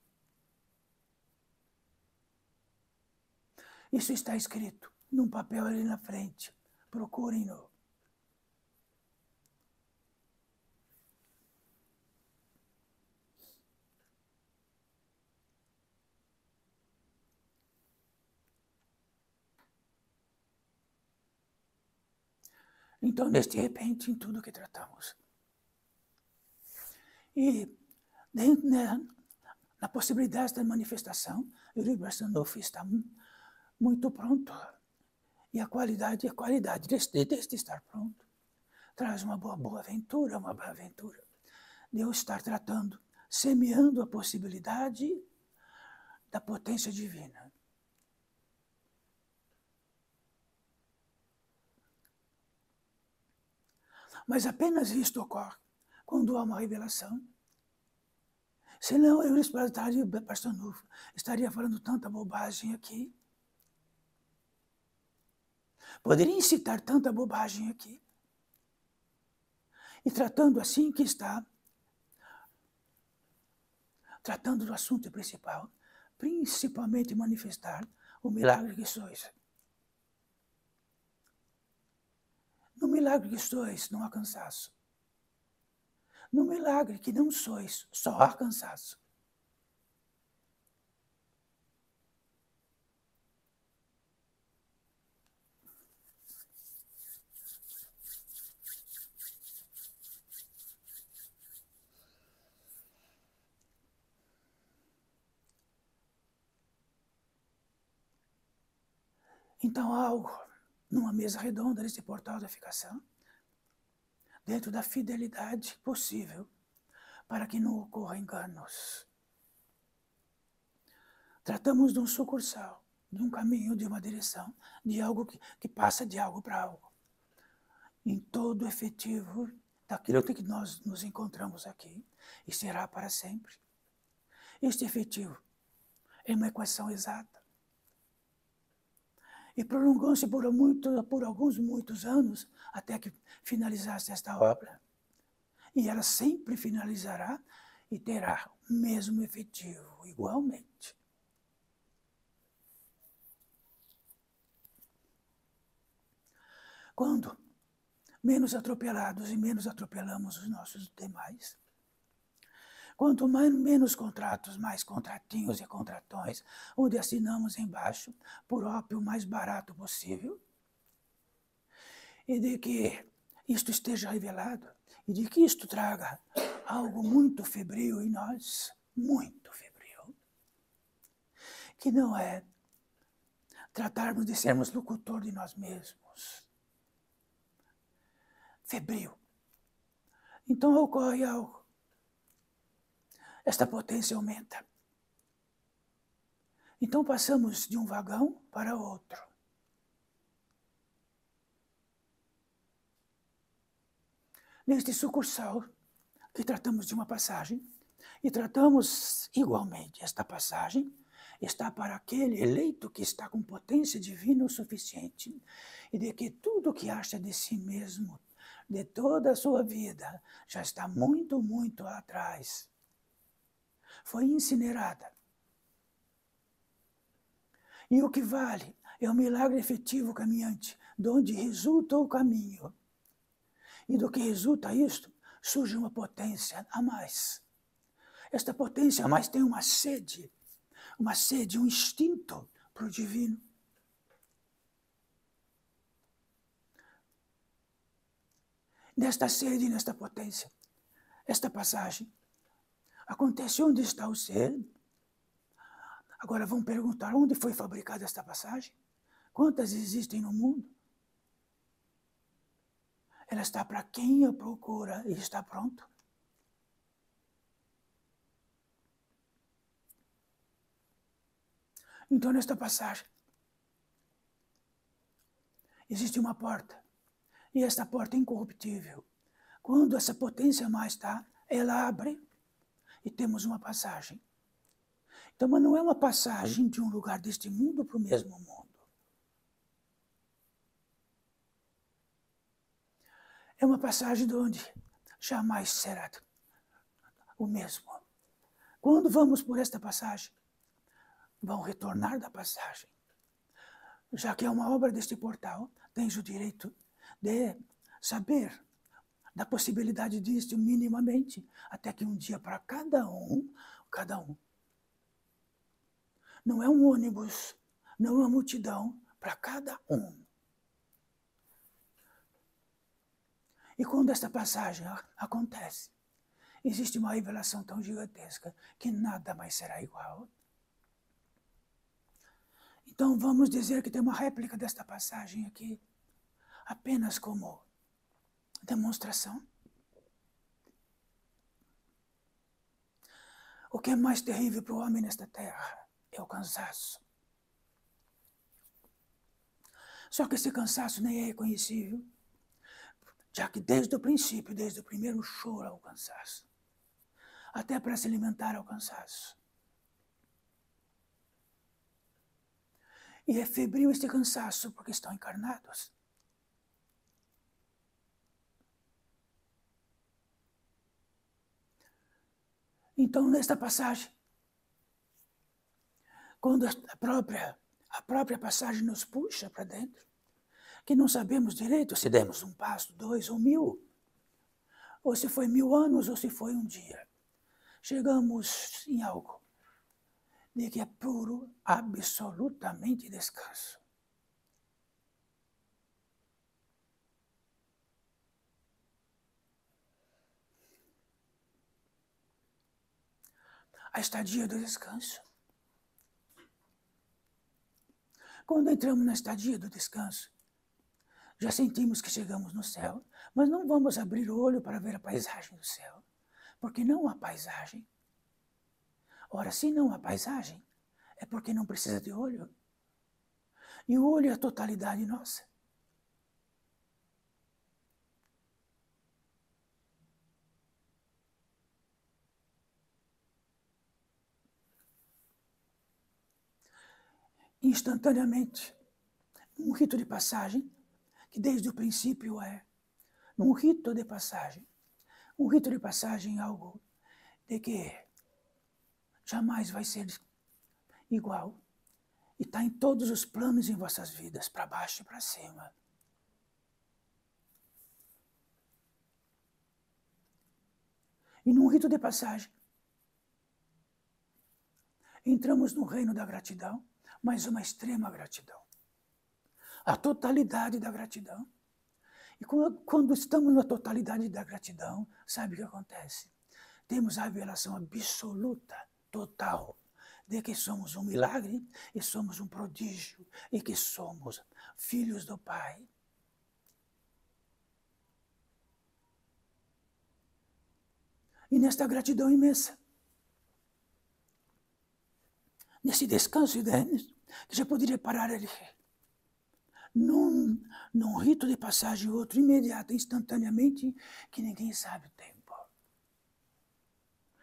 Isso está escrito num papel ali na frente. Procurem-no. Então, neste repente, em tudo que tratamos. E na possibilidade da manifestação, o livro Barçanufo está muito pronto. E a qualidade deste estar pronto traz uma boa aventura, uma boa aventura. Deus estar tratando, semeando a possibilidade da potência divina. Mas apenas isto ocorre quando há uma revelação. Senão, eu estaria, Barçanufo, estaria falando tanta bobagem aqui. Poderia incitar tanta bobagem aqui. E tratando assim que está, tratando do assunto principal, principalmente manifestar o milagre que sois. No milagre que sois, não há cansaço. No milagre que não sois, só há cansaço. Então, há algo numa mesa redonda nesse portal da ficação, dentro da fidelidade possível, para que não ocorra enganos. Tratamos de um sucursal, de um caminho, de uma direção, de algo que passa de algo para algo. Em todo efetivo daquilo que nós nos encontramos aqui, e será para sempre. Este efetivo é uma equação exata. E prolongou-se por alguns muitos anos, até que finalizasse esta obra. E ela sempre finalizará e terá o mesmo efetivo, igualmente. Quando menos atropelados e menos atropelamos os nossos demais, quanto menos contratos, mais contratinhos e contratões, onde assinamos embaixo, por ópio o mais barato possível, e de que isto esteja revelado, e de que isto traga algo muito febril em nós, muito febril, que não é tratarmos de sermos locutor de nós mesmos. Febril. Então ocorre algo. Esta potência aumenta. Então passamos de um vagão para outro. Neste sucursal, que tratamos de uma passagem, e tratamos igualmente esta passagem, está para aquele eleito que está com potência divina o suficiente, e de que tudo que acha de si mesmo, de toda a sua vida, já está muito, muito atrás. Foi incinerada. E o que vale é o milagre efetivo caminhante, de onde resulta o caminho. E do que resulta isto, surge uma potência a mais. Esta potência mais tem uma sede, um instinto para o divino. Nesta sede, nesta potência, esta passagem acontece onde está o ser. Agora vamos perguntar onde foi fabricada esta passagem? Quantas existem no mundo? Ela está para quem a procura e está pronto? Então, nesta passagem, existe uma porta. E esta porta é incorruptível. Quando essa potência mais está, ela abre e temos uma passagem. Então, mas não é uma passagem de um lugar deste mundo para o mesmo mundo. É uma passagem de onde jamais será o mesmo. Quando vamos por esta passagem, vão retornar da passagem. Já que é uma obra deste portal, tens o direito de saber da possibilidade disso minimamente, até que um dia para cada um. Não é um ônibus, não é uma multidão, para cada um. E quando esta passagem acontece, existe uma revelação tão gigantesca que nada mais será igual. Então vamos dizer que tem uma réplica desta passagem aqui, apenas como demonstração. O que é mais terrível para o homem nesta terra é o cansaço. Só que esse cansaço nem é reconhecível, já que desde o princípio, desde o primeiro choro ao cansaço, até para se alimentar ao cansaço. E é febril este cansaço porque estão encarnados. Então, nesta passagem, quando a própria passagem nos puxa para dentro, que não sabemos direito se demos um passo, 2 ou 1000, ou se foi 1000 anos ou se foi um dia. Chegamos em algo de que é puro, absolutamente descanso. A estadia do descanso. Quando entramos na estadia do descanso, já sentimos que chegamos no céu, mas não vamos abrir o olho para ver a paisagem do céu, porque não há paisagem. Ora, se não há paisagem, é porque não precisa de olho. E o olho é a totalidade nossa. Instantaneamente, um rito de passagem, que desde o princípio é um rito de passagem. Um rito de passagem é algo de que jamais vai ser igual. E está em todos os planos em vossas vidas, para baixo e para cima. E num rito de passagem, entramos no reino da gratidão, mas uma extrema gratidão. A totalidade da gratidão. E quando estamos na totalidade da gratidão, sabe o que acontece? Temos a revelação absoluta, total, de que somos um milagre e somos um prodígio e que somos filhos do Pai. E nesta gratidão imensa, nesse descanso idêntico, que já poderia parar ali, num rito de passagem outro, imediato, instantaneamente, que ninguém sabe o tempo.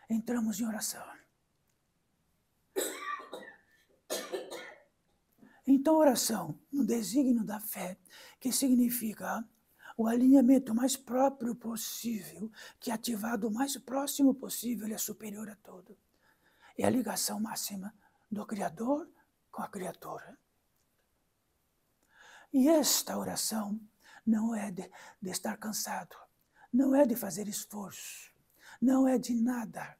Entramos em oração. Então, oração, no desígnio da fé, que significa o alinhamento mais próprio possível, que é ativado o mais próximo possível e é superior a tudo. É a ligação máxima do Criador com a criatura. E esta oração não é de estar cansado, não é de fazer esforço, não é de nada.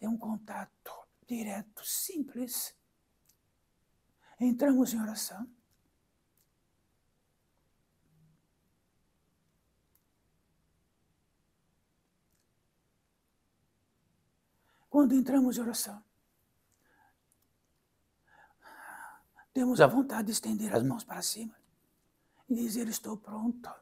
é um contato direto, simples. Entramos em oração. Quando entramos em oração, temos a vontade de estender as mãos para cima e dizer: estou pronto.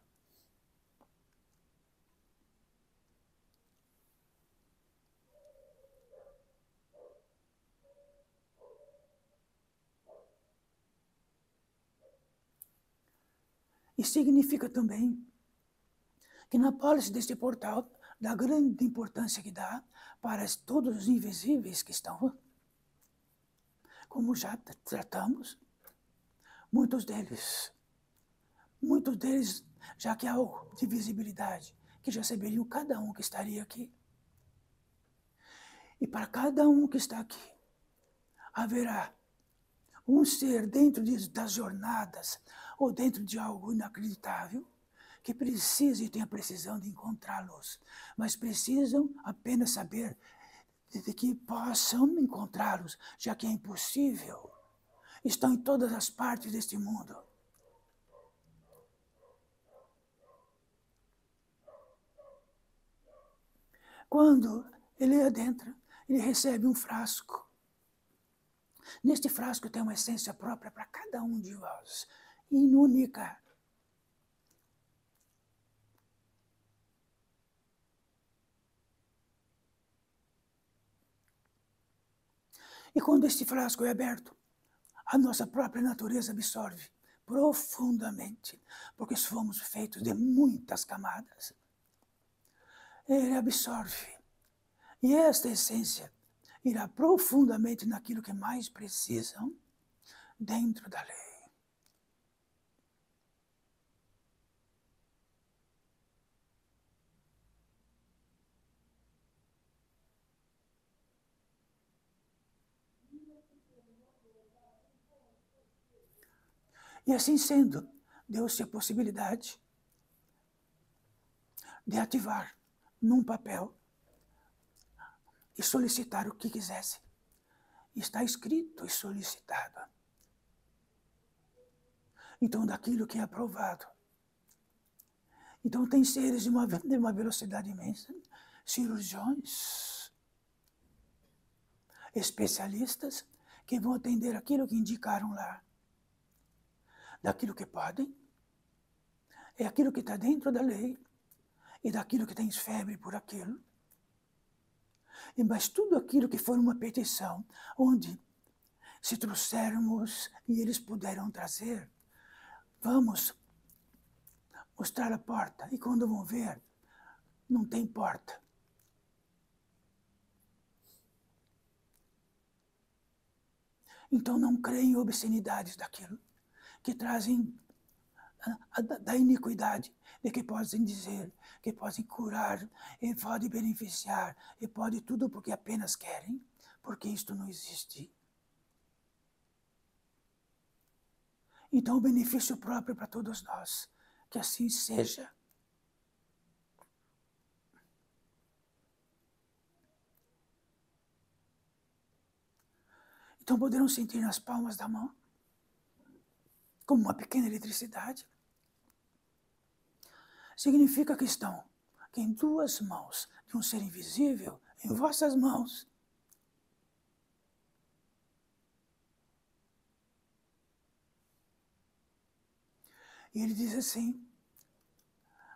E significa também que na pólice deste portal, da grande importância que dá para todos os invisíveis que estão, como já tratamos, muitos deles, já que há algo de visibilidade, que já saberiam cada um que estaria aqui. E para cada um que está aqui, haverá um ser dentro das jornadas ou dentro de algo inacreditável que precisa e tem a precisão de encontrá-los, mas precisam apenas saber de que possam encontrá-los, já que é impossível. Estão em todas as partes deste mundo. Quando ele adentra, ele recebe um frasco. Neste frasco tem uma essência própria para cada um de vós, única. E quando este frasco é aberto, a nossa própria natureza absorve profundamente, porque fomos feitos de muitas camadas. Ele absorve. E esta essência irá profundamente naquilo que mais precisam dentro da lei. E assim sendo, deu-se a possibilidade de ativar num papel e solicitar o que quisesse. Está escrito e solicitado. Então, daquilo que é aprovado. Então, tem seres de uma velocidade imensa, cirurgiões, especialistas, que vão atender aquilo que indicaram lá. Daquilo que podem, é aquilo que está dentro da lei, e daquilo que tens febre por aquilo. Mas tudo aquilo que for uma petição, onde se trouxermos e eles puderam trazer, vamos mostrar a porta, e quando vão ver, não tem porta. Então não creem em obscenidades daquilo, que trazem da iniquidade, de que podem dizer, que podem curar, e podem beneficiar, e podem tudo porque apenas querem, porque isto não existe. Então o benefício próprio para todos nós, que assim seja. Então poderão sentir nas palmas da mão, como uma pequena eletricidade. Significa que estão em duas mãos de um ser invisível, em vossas mãos. E ele diz assim: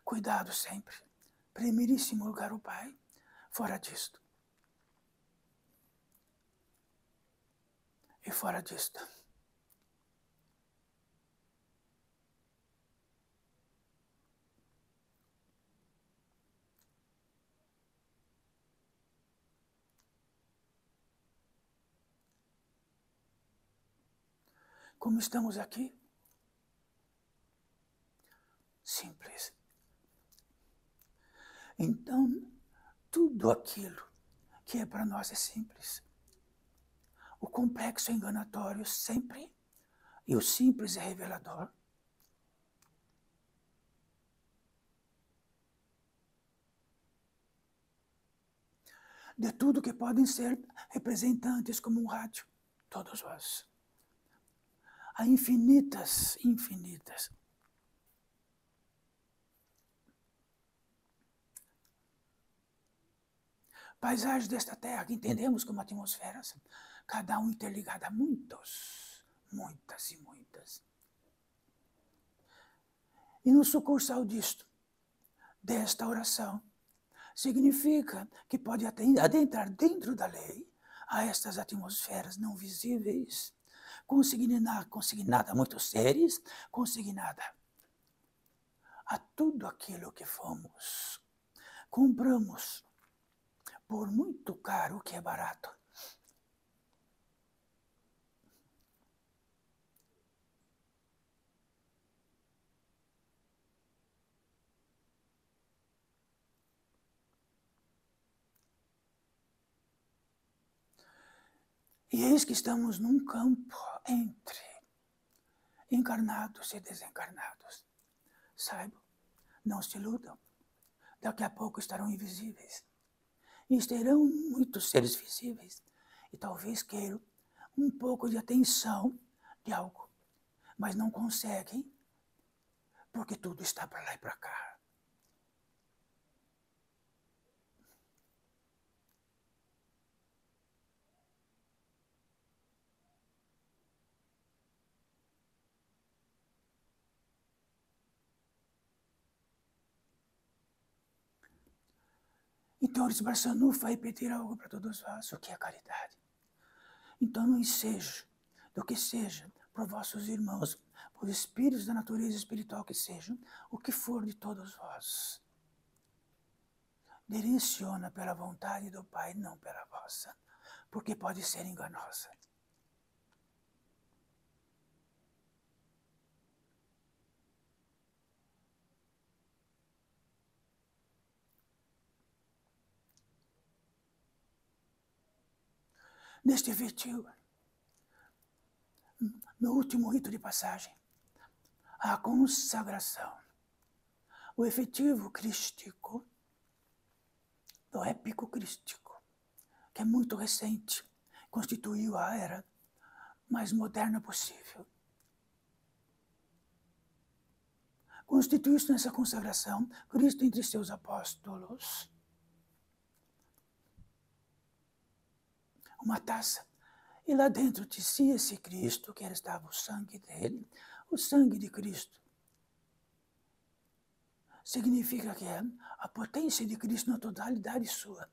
cuidado sempre, primeiríssimo lugar o Pai, fora disto. E fora disto. Como estamos aqui? Simples. Então, tudo aquilo que é para nós é simples. O complexo é enganatório sempre, e o simples é revelador. de tudo que podem ser representantes como um rádio, todos vós. Há infinitas paisagens desta terra que entendemos como atmosferas, cada um interligado a muitas e muitas. E no sucursal disto, desta oração, significa que pode adentrar dentro da lei a estas atmosferas não visíveis, consignada a muitos seres, consignada a tudo aquilo que fomos, compramos por muito caro que é barato. E eis que estamos num campo entre encarnados e desencarnados. Saibam, não se iludam, daqui a pouco estarão invisíveis. E terão muitos seres visíveis, e talvez queiram um pouco de atenção de algo, mas não conseguem, porque tudo está para lá e para cá. Então, Oris Barçanufo vai pedir algo para todos vós, o que é caridade. Então, não ensejo do que seja, por vossos irmãos, por espíritos da natureza espiritual que sejam, o que for de todos vós. Direciona pela vontade do Pai, não pela vossa, porque pode ser enganosa. Neste vídeo, no último rito de passagem, a consagração, o efetivo crístico, do épico crístico, que é muito recente, constituiu a era mais moderna possível. Constituiu-se nessa consagração Cristo entre seus apóstolos, uma taça, e lá dentro de si esse Cristo, que estava o sangue dele, o sangue de Cristo. Significa que a potência de Cristo na totalidade sua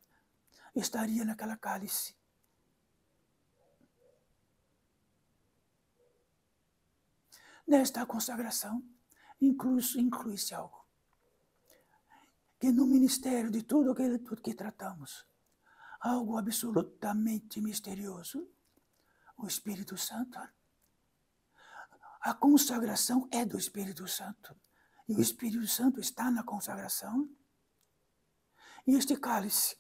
estaria naquela cálice. Nesta consagração, inclui-se algo que no ministério de tudo que tratamos, algo absolutamente misterioso, o Espírito Santo. A consagração é do Espírito Santo. E o Espírito Santo está na consagração. E este cálice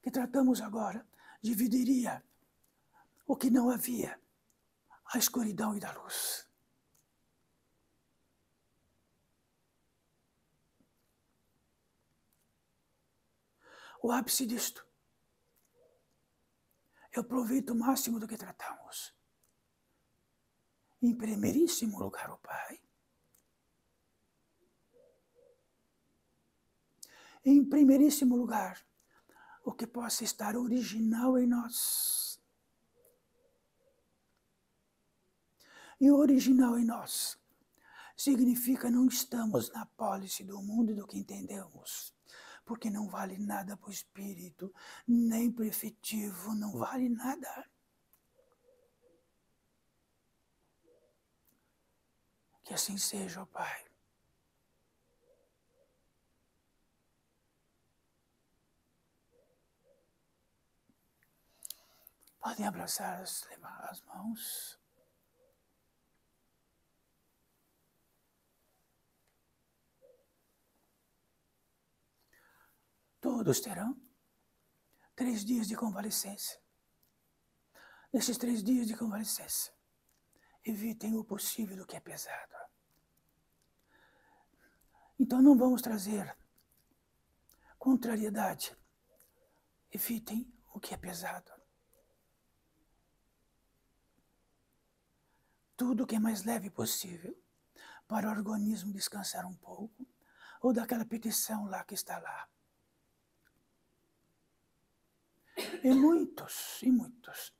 que tratamos agora dividiria o que não havia, a escuridão e da luz. O ápice disto é o proveito máximo do que tratamos. Em primeiríssimo lugar, o Pai. Em primeiríssimo lugar, o que possa estar original em nós. E o original em nós significa não estamos na pólice do mundo e do que entendemos. Porque não vale nada para o espírito, nem para o efetivo, não vale nada. Que assim seja, ó Pai. Podem abraçar as mãos. Todos terão 3 dias de convalescência. Nesses 3 dias de convalescência, evitem o possível do que é pesado. Então não vamos trazer contrariedade Evitem o que é pesado. Tudo o que é mais leve possível, para o organismo descansar um pouco, ou daquela petição lá que está lá. E muitos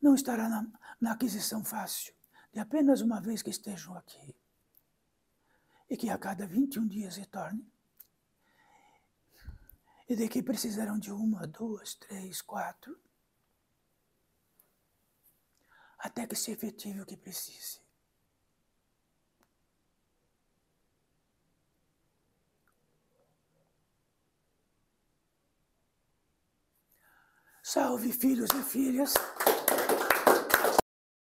não estará na aquisição fácil de apenas uma vez que estejam aqui. E que a cada 21 dias retornem. E de que precisarão de 1, 2, 3, 4, até que se efetive o que precise. Salve, filhos e filhas.